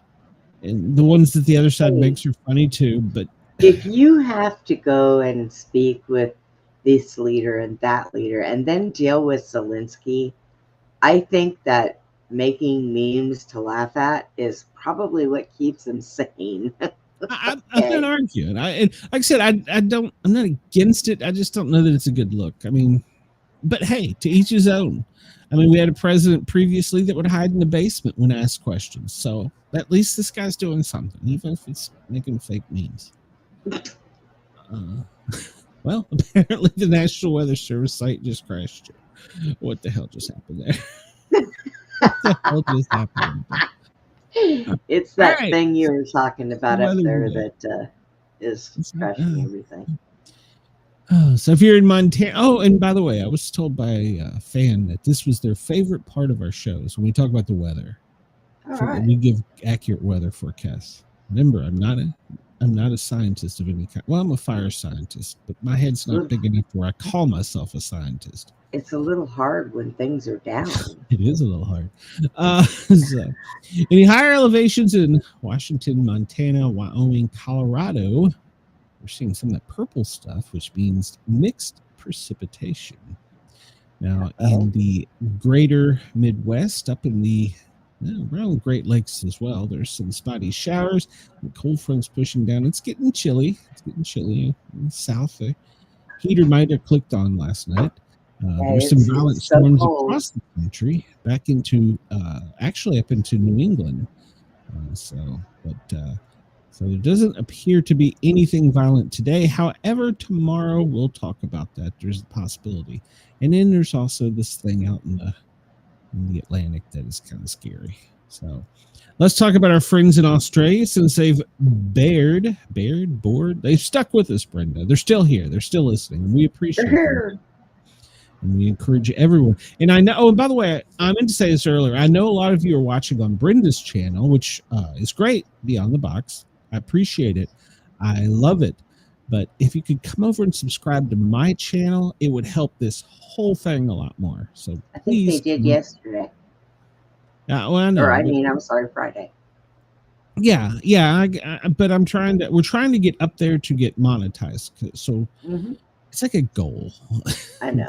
And the ones that the other side makes are funny too, but if you have to go and speak with this leader and that leader and then deal with Zelensky, I think that making memes to laugh at is probably what keeps him sane. I'm not arguing. And like I said, I'm not against it. I just don't know that it's a good look. I mean, but hey, to each his own. I mean, we had a president previously that would hide in the basement when asked questions. So at least this guy's doing something, even if it's making fake memes. Well, apparently the National Weather Service site just crashed. What the hell just happened there? What the hell just happened? It's that thing you were talking about up there that is crashing everything. Oh, so if you're in Montana, and by the way, I was told by a fan that this was their favorite part of our shows when we talk about the weather. We give accurate weather forecasts. Remember, I'm not a scientist of any kind. Well, I'm a fire scientist, but my head's not big enough where I call myself a scientist. It's a little hard when things are down. It is a little hard. So, any higher elevations in Washington, Montana, Wyoming, Colorado, we're seeing some of that purple stuff, which means mixed precipitation. Now, in the greater Midwest, up in the around Great Lakes as well, there's some spotty showers. The cold front's pushing down. It's getting chilly. In the south. The heater might have clicked on last night. There's some violent storms across the country, back into actually up into New England. So there doesn't appear to be anything violent today. However, tomorrow we'll talk about that. There's a possibility. And then there's also this thing out in the Atlantic that is kind of scary. So let's talk about our friends in Australia since they've bored. They've stuck with us, Brenda. They're still here. They're still listening. We appreciate it. And we encourage everyone. And I know, and by the way, I meant to say this earlier. I know a lot of you are watching on Brenda's channel, which is great, Beyond the Box. I appreciate it. I love it. But if you could come over and subscribe to my channel, it would help this whole thing a lot more. So I think they did yesterday. Well, I know. I'm sorry, Friday. Yeah. But we're trying to get up there to get monetized. So it's like a goal. I know.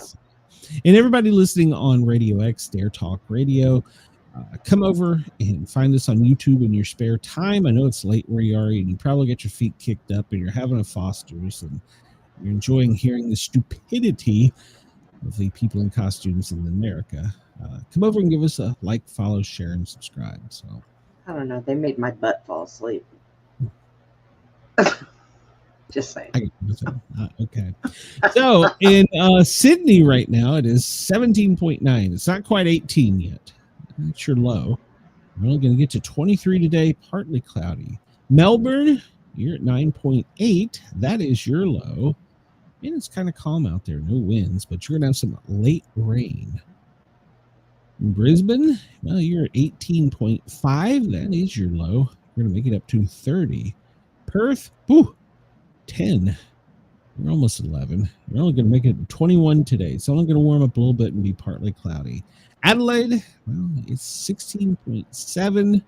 And everybody listening on Radio X, Dare Talk Radio, come over and find us on YouTube in your spare time. I know it's late where you are, and you probably get your feet kicked up, and you're having a Foster's, and you're enjoying hearing the stupidity of the people in costumes in America. Come over and give us a like, follow, share, and subscribe. So I don't know. They made my butt fall asleep. Just saying. Okay. So in Sydney right now, it is 17.9. It's not quite 18 yet. It's your low. We're only going to get to 23 today, partly cloudy. Melbourne, you're at 9.8. That is your low. And it's kind of calm out there. No winds, but you're going to have some late rain. In Brisbane, well, you're at 18.5. That is your low. We're going to make it up to 30. Perth, 10. We're almost 11. You're only going to make it 21 today. It's only going to warm up a little bit and be partly cloudy. Adelaide, well, it's 16.7. Going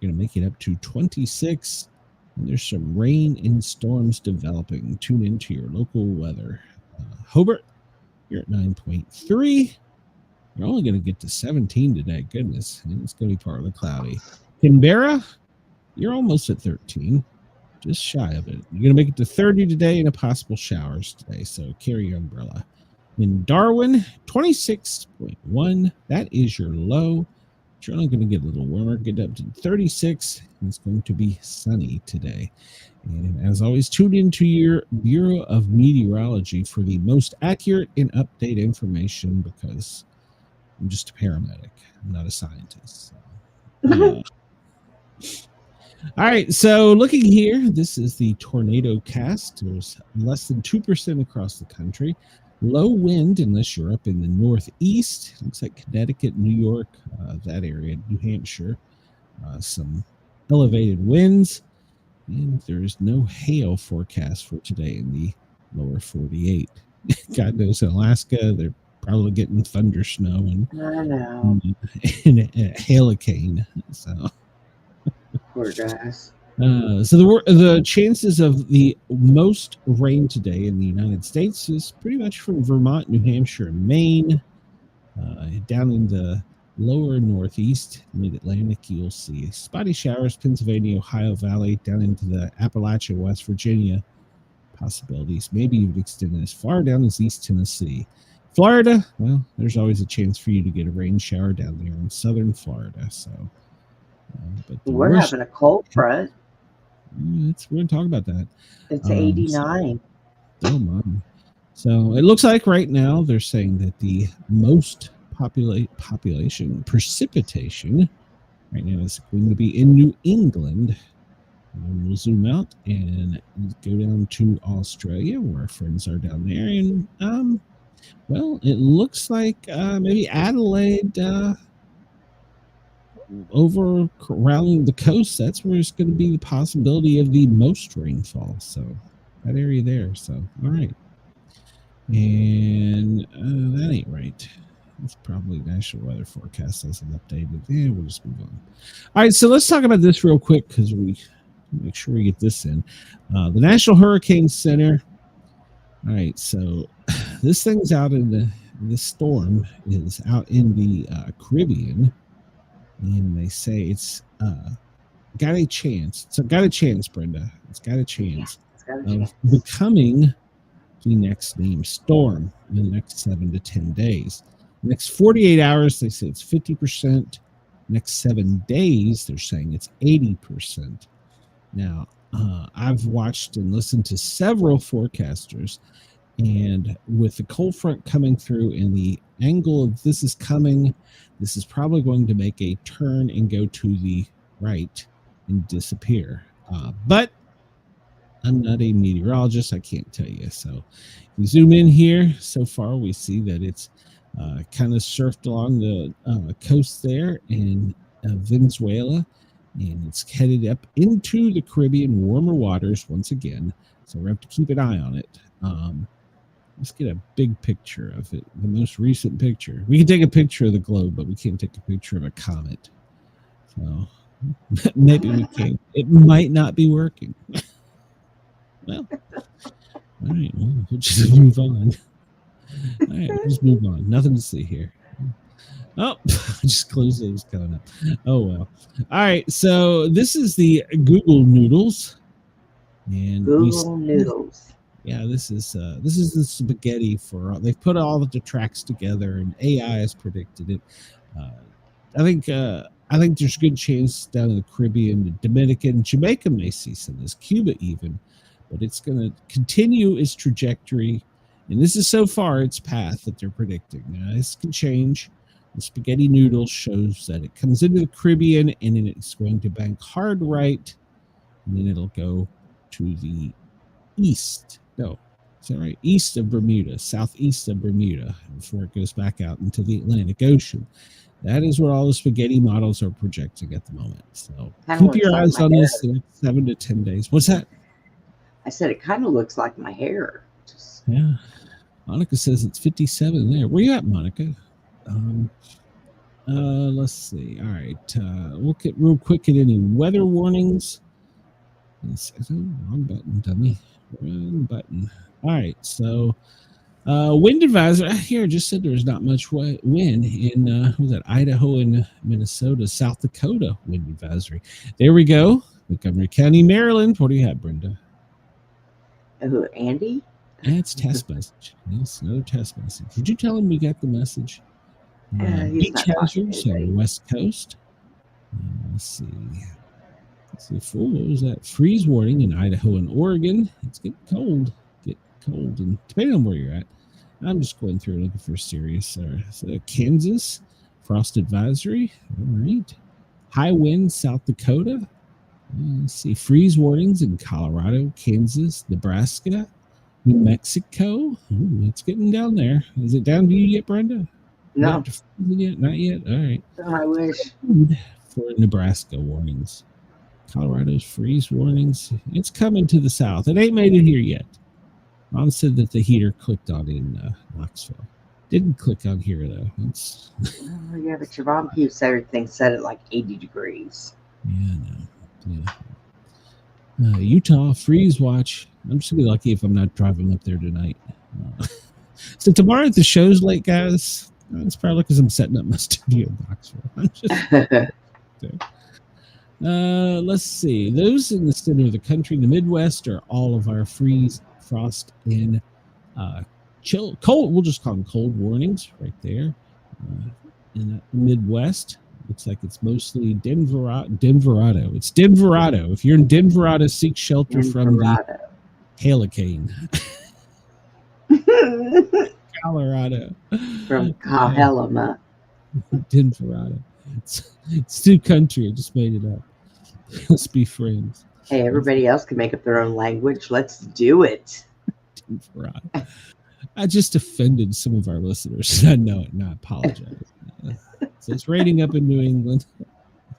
to make it up to 26. And there's some rain and storms developing. Tune into your local weather. Hobart, you're at 9.3. You're only going to get to 17 today. Goodness. And it's going to be partly cloudy. Canberra, you're almost at 13, just shy of it. You're going to make it to 30 today and a possible showers today, so carry your umbrella. In Darwin, 26.1. That is your low. You're only going to get a little warmer, get up to 36. And it's going to be sunny today. And as always, tune into your Bureau of Meteorology for the most accurate and updated information, because I'm just a paramedic. I'm not a scientist. So. All right, so looking here, this is the tornado cast. There's less than 2% across the country. Low wind, unless you're up in the northeast. Looks like Connecticut, New York, that area, New Hampshire. Some elevated winds. And there's no hail forecast for today in the lower 48. God knows in Alaska, they're probably getting thunder snow and a halicane. So, poor guys. So the chances of the most rain today in the United States is pretty much from Vermont, New Hampshire, and Maine. Down in the lower northeast, mid-Atlantic, you'll see spotty showers, Pennsylvania, Ohio Valley, down into the Appalachia, West Virginia. Possibilities maybe even extending as far down as East Tennessee. Florida, well, there's always a chance for you to get a rain shower down there in southern Florida. So, but we're having a cold front. We're going to talk about that. It's 89. Oh my! So it looks like right now they're saying that the most population precipitation right now is going to be in New England. And we'll zoom out and go down to Australia, where our friends are down there, and well, it looks like maybe Adelaide. Over around the coast, that's where it's going to be the possibility of the most rainfall. So that area there. So all right, and that ain't right. It's probably National Weather Forecast hasn't updated. Yeah, we'll just move on. All right, so let's talk about this real quick because we make sure we get this in. The National Hurricane Center. All right, so this thing's out in the storm is out in the Caribbean. And they say it's got a chance. So got a chance, Brenda. It's got a chance of becoming the next named storm in the next 7 to 10 days. The next 48 hours, they say it's 50%. Next 7 days, they're saying it's 80%. Now, I've watched and listened to several forecasters, and with the cold front coming through and the angle of this is coming, this is probably going to make a turn and go to the right and disappear. But I'm not a meteorologist. I can't tell you. So if you zoom in here, so far we see that it's kind of surfed along the coast there in Venezuela, and it's headed up into the Caribbean warmer waters once again. So we have to keep an eye on it. Let's get a big picture of it. The most recent picture. We can take a picture of the globe, but we can't take a picture of a comet. So maybe we can. It might not be working. Well, all right. Well, we'll just move on. All right, just move on. Nothing to see here. Oh, just closed it. It was coming up. Oh, well. All right. So this is the Google Noodles. And Google Noodles. Yeah, this is the spaghetti for. They've put all of the tracks together, and AI has predicted it. I think there's a good chance down in the Caribbean, the Dominican, Jamaica may see some of this, Cuba even, but it's going to continue its trajectory, and this is so far its path that they're predicting. Now this can change. The spaghetti noodle shows that it comes into the Caribbean, and then it's going to bank hard right, and then it'll go to the east. No, is that right? East of Bermuda, southeast of Bermuda, before it goes back out into the Atlantic Ocean. That is what all the spaghetti models are projecting at the moment. So keep your eyes on this the next 7 to 10 days. What's that? I said it kind of looks like my hair. Yeah. Monica says it's 57 there. Where you at, Monica? Let's see. All right. We'll get real quick at any weather warnings. Wrong button, dummy. Wrong button. All right. So wind advisory here just said there's not much wind in was that Idaho and Minnesota, South Dakota wind advisory. There we go. Montgomery County, Maryland. What do you have, Brenda? Who, Andy? That's test message. Yes, another test message. Did you tell him we got the message? He's Beach not hazards on the West Coast. Let's see. What was that? Freeze warning in Idaho and Oregon. It's getting cold. And depending on where you're at, I'm just going through looking for serious. Kansas, frost advisory. All right. High winds, South Dakota. Let's see. Freeze warnings in Colorado, Kansas, Nebraska, New Mexico. Ooh, it's getting down there. Is it down to you yet, Brenda? No. Not yet. All right. I wish. For Nebraska warnings. Colorado's freeze warnings. It's coming to the south. It ain't made it here yet. Ron said that the heater clicked on in Knoxville. Didn't click on here, though. Yeah, but your mom keeps everything set at like 80 degrees. Yeah, no. Yeah. Utah, freeze watch. I'm just going to be lucky if I'm not driving up there tonight. So tomorrow at the show's late, guys. It's probably because I'm setting up my studio in Knoxville. I'm just... let's see. Those in the center of the country, the Midwest, are all of our freeze, frost, and chill, cold. We'll just call them cold warnings right there. In the Midwest, looks like it's mostly Denverado. It's Denverado. If you're in Denverado, seek shelter from the hurricane. Colorado. From Helena. Denverado. It's new country. I just made it up. Let's be friends. Hey, everybody else can make up their own language. Let's do it. I just offended some of our listeners. I know it, and I apologize. So it's raining up in New England.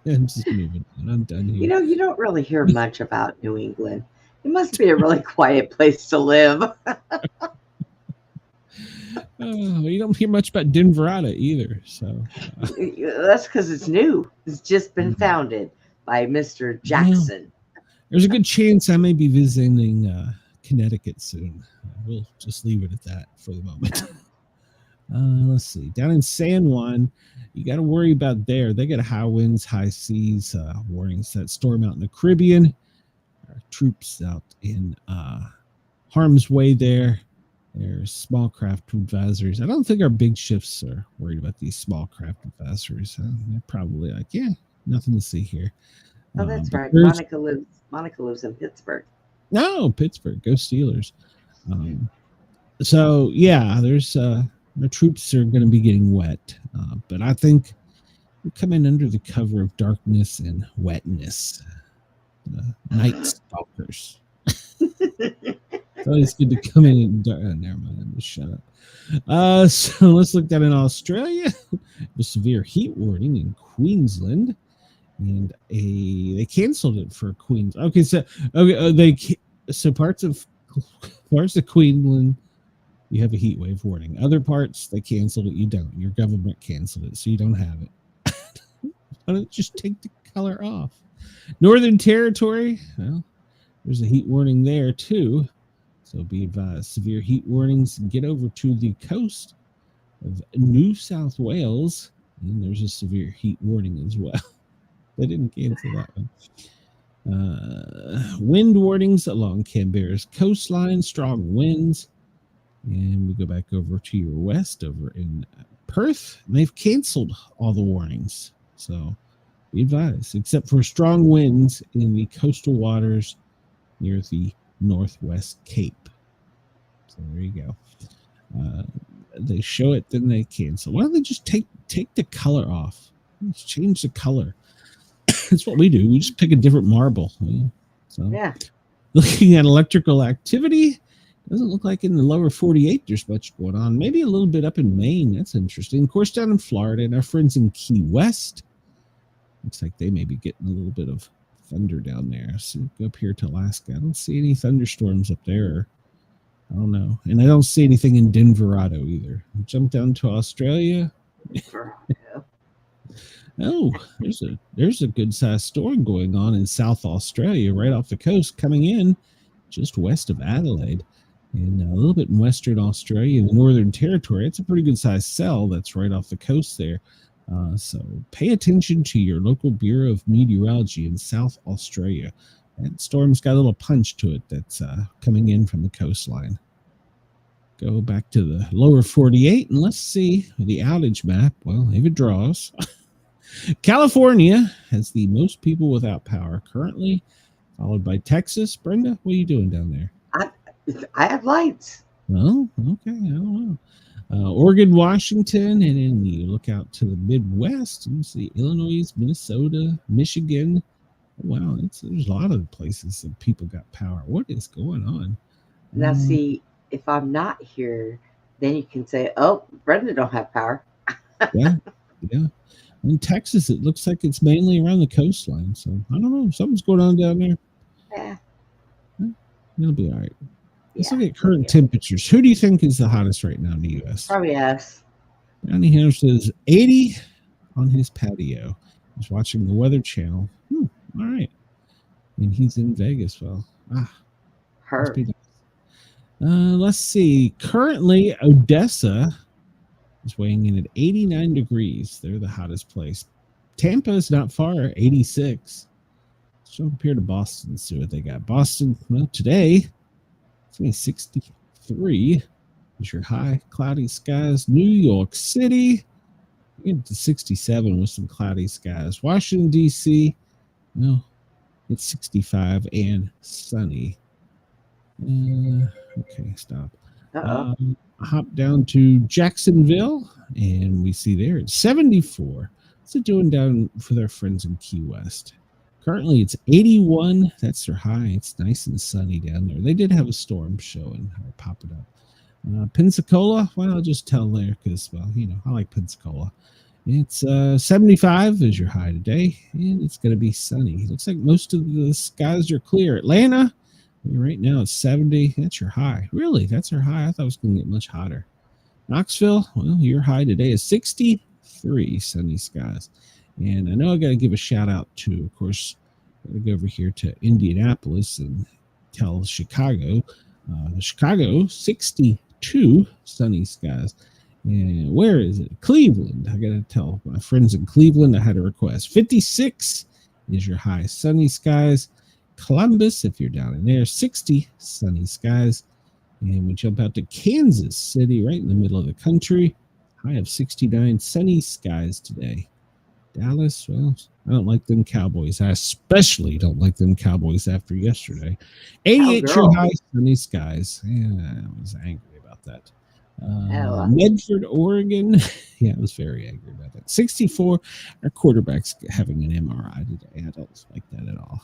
I'm just moving on. I'm done here. You know, you don't really hear much about New England. It must be a really quiet place to live. You don't hear much about Denverado either. So that's because it's new. It's just been founded by Mr. Jackson. There's a good chance I may be visiting Connecticut soon. We'll just leave it at that for the moment. Let's see. Down in San Juan, you got to worry about there. They got high winds, high seas warnings. That storm out in the Caribbean. Our troops out in harm's way there. There's small craft advisories. I don't think our big ships are worried about these small craft advisories. They're probably like, yeah, nothing to see here. Oh, that's right. Monica lives in Pittsburgh. No, Pittsburgh. Go Steelers. So yeah, there's the troops are going to be getting wet, but I think we're coming under the cover of darkness and wetness. Night stalkers. It's always good to come in and never mind, I'm just shut up. So let's look down in Australia. A severe heat warning in Queensland, and they canceled it for Queens. Okay, so parts of Queensland, you have a heat wave warning. Other parts they canceled it. You don't. Your government canceled it, so you don't have it. Why don't just take the color off? Northern Territory. Well, there's a heat warning there too. So be advised, severe heat warnings. Get over to the coast of New South Wales, and there's a severe heat warning as well. They didn't cancel that one. Wind warnings along Canberra's coastline, strong winds. And we go back over to your west, over in Perth, and they've canceled all the warnings. So be advised, except for strong winds in the coastal waters near the Northwest Cape. So there you go. They show it, then they cancel. Why don't they just take the color off? Let's change the color. That's what we do. We just pick a different marble. So yeah. Looking at electrical activity, doesn't look like in the lower 48 there's much going on. Maybe a little bit up in Maine. That's interesting. Of course, down in Florida and our friends in Key West, looks like they may be getting a little bit of thunder down there. So go up here to Alaska. I don't see any thunderstorms up there. I don't know. And I don't see anything in Denverado either. Jump down to Australia. Oh, there's a good sized storm going on in South Australia, right off the coast, coming in just west of Adelaide. And a little bit in Western Australia, the Northern Territory. It's a pretty good sized cell that's right off the coast there. So pay attention to your local Bureau of Meteorology in South Australia. That storm's got a little punch to it that's coming in from the coastline. Go back to the lower 48 and let's see the outage map. Well, if it draws. California has the most people without power currently, followed by Texas. Brenda, what are you doing down there? I have lights. Oh, okay. I don't know. Oregon, Washington, and then you look out to the Midwest and you see Illinois, Minnesota, Michigan. Wow, there's a lot of places that people got power. What is going on? Now, see, if I'm not here, then you can say, "Oh, Brenda don't have power." yeah. In Texas, it looks like it's mainly around the coastline. So I don't know. Something's going on down there. Yeah. It'll be all right. Let's look at current temperatures. Who do you think is the hottest right now in the U.S.? Probably us. Johnny Hammer says 80 on his patio. He's watching the Weather Channel. All right. And he's in Vegas. Well, Her. Let's see. Currently, Odessa is weighing in at 89 degrees. They're the hottest place. Tampa is not far, 86. So compare to Boston, see what they got. Boston, well, today, it's only 63 is your high. Cloudy skies. New York City, into 67 with some cloudy skies. Washington, D.C., well, it's 65 and sunny. Okay, stop. Hop down to Jacksonville, and we see there it's 74. What's it doing down for their friends in Key West? Currently, it's 81. That's their high. It's nice and sunny down there. They did have a storm showing or popping up. Pensacola, well, I'll just tell there because, well, I like Pensacola. It's 75 is your high today, and it's going to be sunny. It looks like most of the skies are clear. Atlanta, right now it's 70. That's your high. Really? That's our high? I thought it was going to get much hotter. Knoxville, well, your high today is 63, sunny skies. And I know I got to give a shout out to, of course, I go over here to Indianapolis and tell Chicago. Chicago, 62 sunny skies. And where is it? Cleveland. I got to tell my friends in Cleveland I had a request. 56 is your high, sunny skies. Columbus, if you're down in there, 60 sunny skies. And we jump out to Kansas City, right in the middle of the country. High of 69 sunny skies today. Dallas, well, I don't like them Cowboys. I especially don't like them Cowboys after yesterday. 88 your high, sunny skies. Yeah, I was angry about that. Medford, Oregon. Yeah, I was very angry about that. 64. Our quarterback's having an MRI today. I don't like that at all.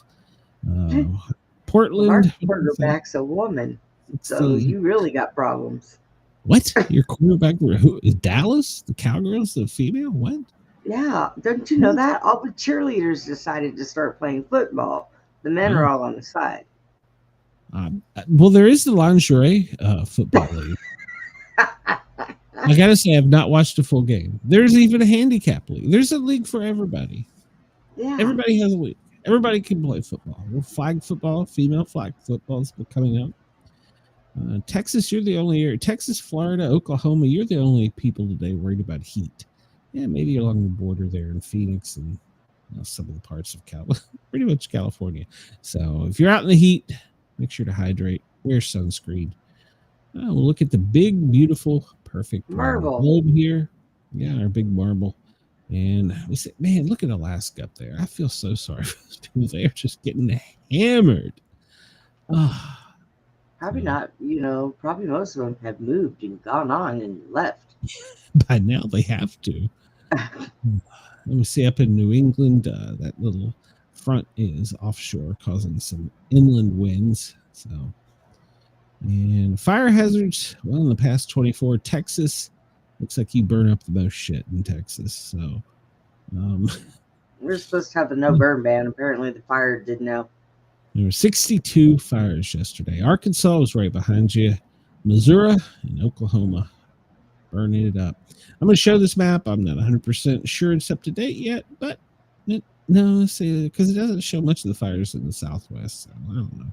Portland. Our quarterback's a woman, so you really got problems. What? Your quarterback? Who is Dallas? The Cowgirls, the female? What? Yeah, don't you know that? All the cheerleaders decided to start playing football. The men are all on the side. Well, there is the lingerie football league. I gotta say, I've not watched a full game. There's even a handicap league. There's a league for everybody. Yeah, everybody has a league. Everybody can play football. Well, flag football, female flag football is coming up. Texas, you're the only area. Texas, Florida, Oklahoma, you're the only people today worried about heat. Yeah, maybe along the border there in Phoenix and some of the parts of pretty much California. So if you're out in the heat, make sure to hydrate. Wear sunscreen. We'll look at the big, beautiful, perfect marble globe here. Yeah, our big marble. And we say, man, look at Alaska up there. I feel so sorry for those people. They're just getting hammered. Probably not, probably most of them have moved and gone on and left. By now they have to. Let me see up in New England, that little front is offshore causing some inland winds. So, and fire hazards, well, in the past 24, Texas looks like you burn up the most shit in Texas. So, we're supposed to have a no burn ban. Apparently the fire didn't know. There were 62 fires yesterday. Arkansas was right behind you. Missouri and Oklahoma burning it up. I'm going to show this map. I'm not 100% sure it's up to date yet, but because it doesn't show much of the fires in the Southwest. So I don't know.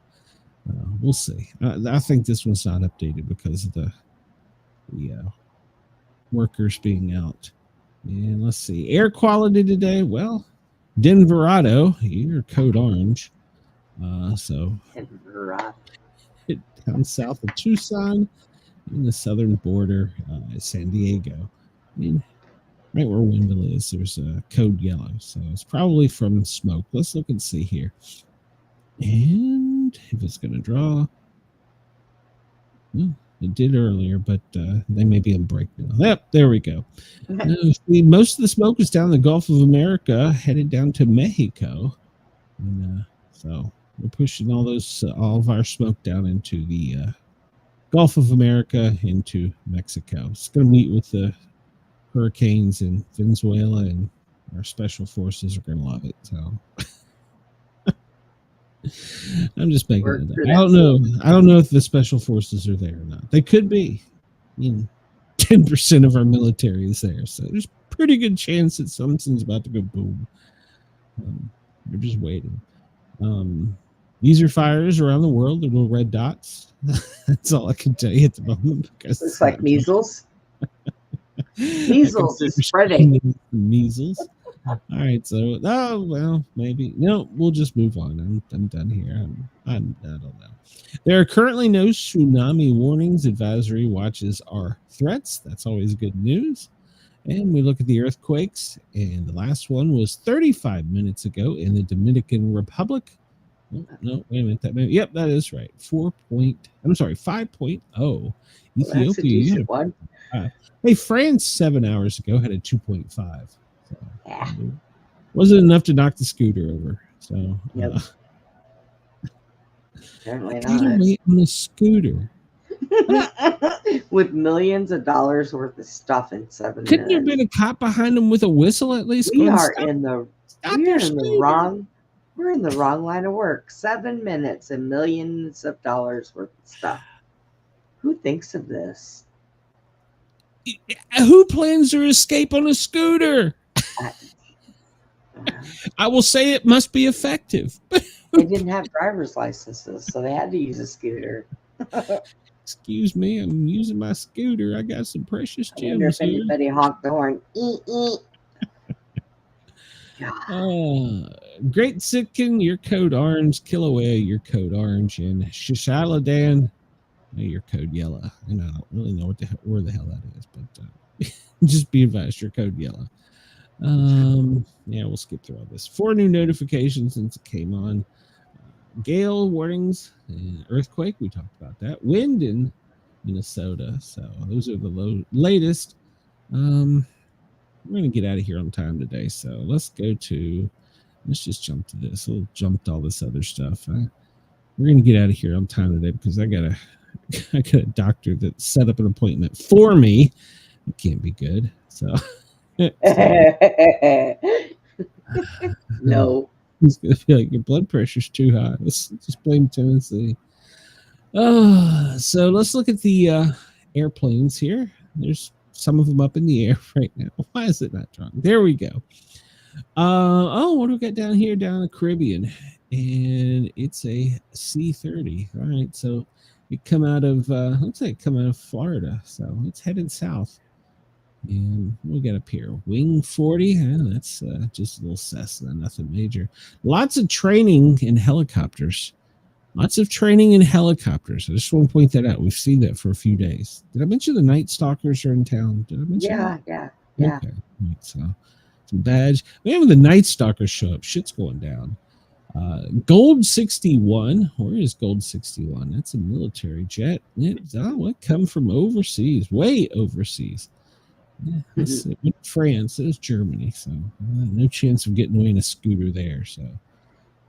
We'll see. I think this one's not updated because of the workers being out And let's see. Air quality today. Well, Denverado, you're code orange. So Denverado. down south of Tucson, in the southern border, San Diego. I mean, right where Wendell is, there's a code yellow. So it's probably from smoke. Let's look and see here. And if it's going to draw, well, it did earlier, but they may be on break now. Yep, there we go. See, most of the smoke is down the Gulf of America, headed down to Mexico. And so we're pushing all of our smoke down into the Gulf of America, into Mexico. It's going to meet with the hurricanes in Venezuela, and our special forces are going to love it. So I'm just making it up. I don't know if the special forces are there or not. They could be. 10% of our military is there, so there's a pretty good chance that something's about to go boom. We're just waiting. These are fires around the world. They're little red dots. That's all I can tell you at the moment. Looks like measles. Measles is spreading. Measles. All right, so maybe no. We'll just move on. I'm done here. I don't know. There are currently no tsunami warnings. Advisory watches are threats. That's always good news. And we look at the earthquakes, and the last one was 35 minutes ago in the Dominican Republic. Oh, no, wait a minute. Yep, that is right. 5.0. Ethiopia. One. Hey, France 7 hours ago had a 2.5. So, wasn't enough to knock the scooter over. So, apparently not. Wait on a scooter with millions of dollars worth of stuff in 7 minutes. Couldn't there have been a cop behind him with a whistle at least? We're in the wrong line of work. 7 minutes and millions of dollars worth of stuff. Who thinks of this? Who plans their escape on a scooter? I will say it must be effective. They didn't have driver's licenses, so they had to use a scooter. Excuse me, I'm using my scooter. I got some precious gems. I wonder if anybody honked the horn. Great Sitkin, your code orange. Kilauea, your code orange. And Shishaladan, your code yellow. And I don't really know where the hell that is, but just be advised, your code yellow. We'll skip through all this. 4 new notifications since it came on. Gale warnings and earthquake. We talked about that. Wind in Minnesota. So those are the latest. We're going to get out of here on time today. So let's just jump to this. We'll jump to all this other stuff. We're going to get out of here on time today because I got a doctor that set up an appointment for me. It can't be good. So no. He's going to feel like your blood pressure's too high. Let's just blame Tennessee. So let's look at the airplanes here. There's some of them up in the air right now. Why is it not drawing? There we go. What do we got down here, down in the Caribbean? And it's a C-30. All right, so it come out of, looks like it come out of Florida. So it's headed south. And we got up here, Wing 40. That's just a little Cessna, nothing major. Lots of training in helicopters. I just want to point that out. We've seen that for a few days. Did I mention the Night Stalkers are in town? Did I mention that? Yeah. Okay. Right, so some badge. When the Night Stalkers show up, shit's going down. Gold 61. Where is Gold 61? That's a military jet. It come from overseas, way overseas. That's France. It's Germany, so no chance of getting away in a scooter there. So,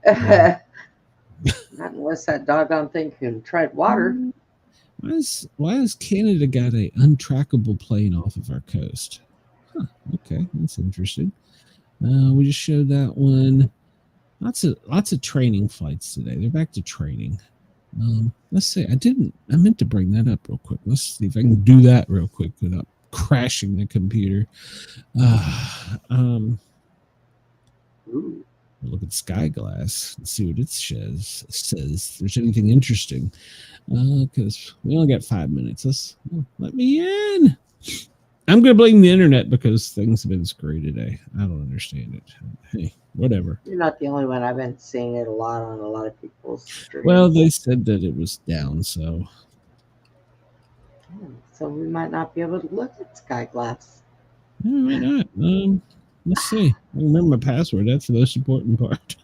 not unless that doggone thing can tread water. Why has Canada got a untrackable plane off of our coast? Okay, that's interesting. We just showed that one. Lots of training flights today. They're back to training. Let's see. I meant to bring that up real quick. Let's see if I can do that real quick without crashing the computer. Look at Skyglass and see what it says. If there's anything interesting, because we only got 5 minutes. Let me in. I'm going to blame the internet because things have been screwy today. I don't understand it. Hey, whatever. You're not the only one. I've been seeing it a lot on a lot of people's streams. Well, they said that it was down, so. So we might not be able to look at Sky Glass. Why not? Let's see. I remember my password. That's the most important part.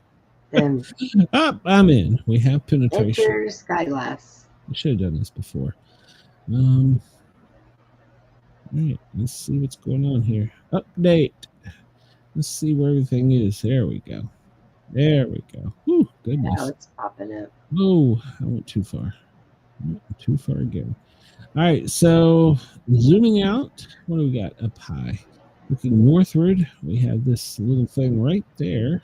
Then I'm in. We have penetration. enter Sky Glass. I should have done this before. All right, let's see what's going on here. Update. Let's see where everything is. There we go. There we go. Whew, goodness. Now it's popping up. Oh, I went too far. I went too far again. All right, so zooming out, what do we got up high? Looking northward, we have this little thing right there.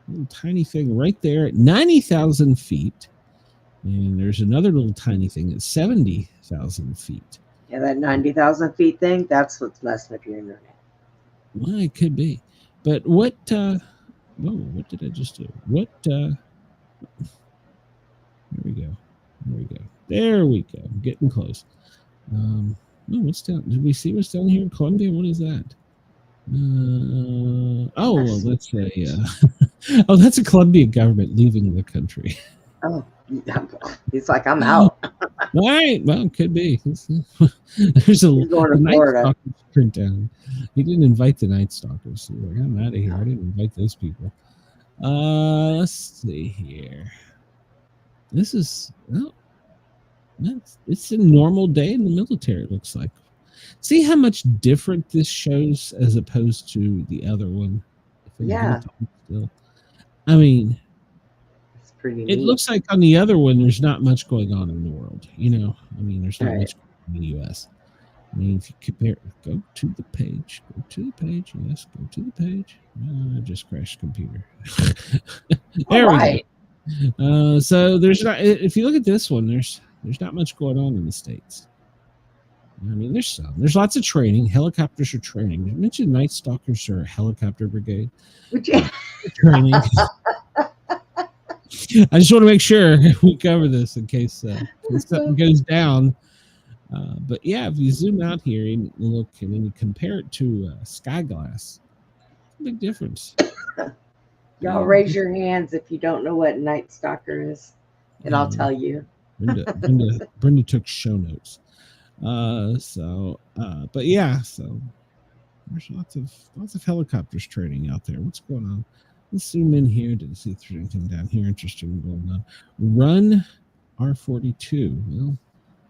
Little tiny thing right there at 90,000 feet. And there's another little tiny thing at 70,000 feet. Yeah, that 90,000 feet thing, that's what's messing up your internet. Well, it could be. But what, whoa, what did I just do? What, there we go. There we go. There we go. Getting close. Oh, what's down? Did we see what's down here in Columbia? What is that? Oh, well, that's a, oh, that's a Colombian government leaving the country. Oh, he's like, I'm out. All right. Well, it could be. There's a Night Stalkers print down. He didn't invite the Night Stalkers. So like, I'm out of here. I didn't invite those people. Let's see here. This is, well, it's a normal day in the military, it looks like. See how much different this shows as opposed to the other one? Yeah. Still. I mean, it's pretty neat. It looks like on the other one, there's not much going on in the world. You know, I mean, there's not much going on in the U.S. I mean, if you compare, go to the page. Go to the page. Yes, go to the page. I just crashed the computer. There we go. So there's not. If you look at this one, there's not much going on in the States. I mean, there's some. There's lots of training. Helicopters are training. You mentioned Night Stalkers are a helicopter brigade. Training. I just want to make sure we cover this in case something goes down. But yeah, if you zoom out here and look and then you compare it to Sky Glass, big difference. Y'all raise your hands if you don't know what Night Stalker is, and I'll tell you. Brenda took show notes. But yeah, so there's lots of helicopters training out there. What's going on? Let's zoom in here to see if there's anything down here interesting going on. Run R42. Well,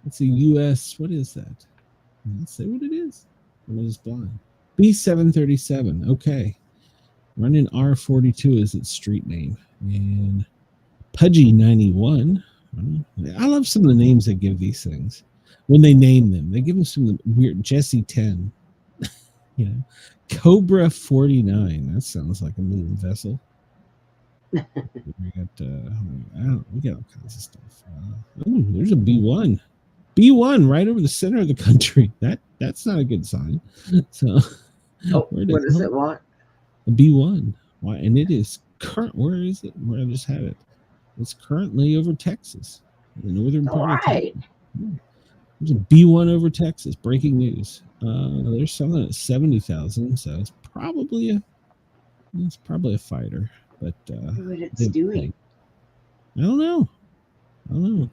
it's a US. What is that? Let's say what it is. I'm just blind. B737. Okay. Running R42 is its street name. And Pudgy 91. I love some of the names they give these things. When they name them, they give them some weird Jesse 10. You know, Cobra 49. That sounds like a moving vessel. We got all kinds of stuff. There's a B1. B1 right over the center of the country. That's not a good sign. So, what does it want? A B1. Why? And it is current. Where is it? Where I just had it. It's currently over Texas, the northern part of Texas. There's a B1 over Texas. Breaking news. There's something at 70,000, so it's probably a fighter. But what it's doing? I don't know.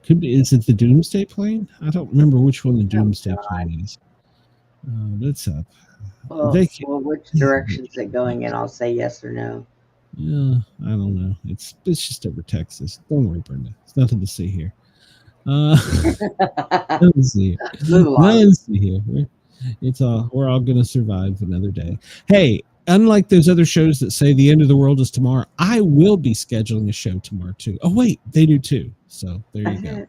Could be. Is it the Doomsday plane? I don't remember which one the Doomsday plane is. That's up. Well, which direction is it going in? I'll say yes or no. Yeah, I don't know. It's just over Texas. Don't worry, Brenda. It's nothing to see here. Let's see here. It's all. We're all gonna survive another day. Hey, unlike those other shows that say the end of the world is tomorrow, I will be scheduling a show tomorrow too. Oh wait, they do too. So there you go.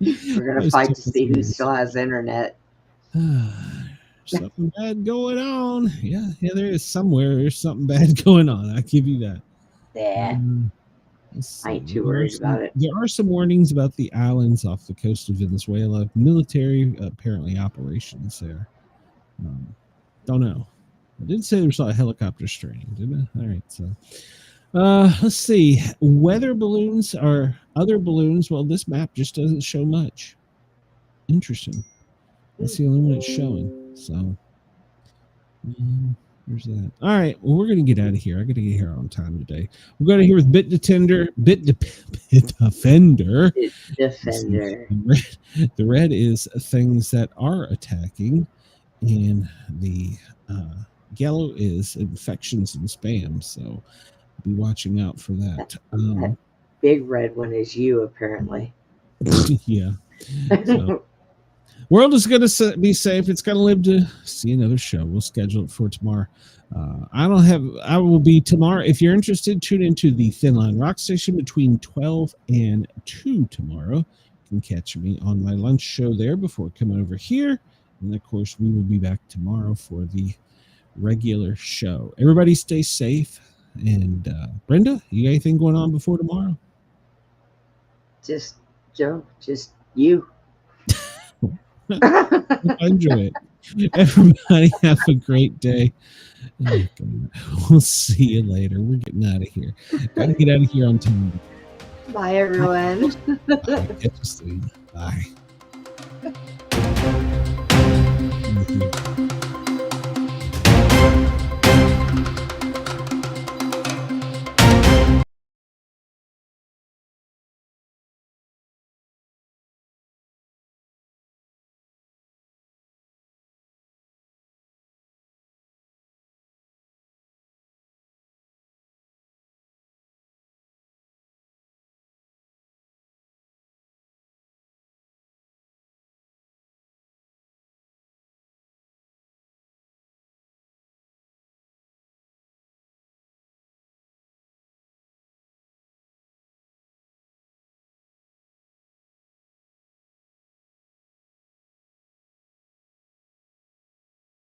We're gonna fight to see who still has internet. Something bad going on. Yeah, there is somewhere. There's something bad going on. I give you that. Yeah. I ain't too worried about it. There are some warnings about the islands off the coast of Venezuela. Military, apparently, operations there. Don't know. I didn't say there was a lot of helicopters training, did I? All right, so let's see. Weather balloons or other balloons. Well, this map just doesn't show much. Interesting. That's the only one it's showing. So there's that. All right. Well, we're gonna get out of here. I gotta get here on time today. We're going to hear with Bit Defender. The red is things that are attacking, and the yellow is infections and spam. So be watching out for that. That big red one is you, apparently. Yeah. So, world is going to be safe. It's going to live to see another show. We'll schedule it for tomorrow. I will be tomorrow. If you're interested, tune into the Thin Line Rock Station between 12 and 2 tomorrow. You can catch me on my lunch show there before coming over here. And of course, we will be back tomorrow for the regular show. Everybody stay safe. And Brenda, you got anything going on before tomorrow? Just Joe, just you. Enjoy it. Everybody have a great day. We'll see you later. We're getting out of here. Gotta get out of here on time. Bye, everyone. Bye. Catch you soon. Bye. Thank you.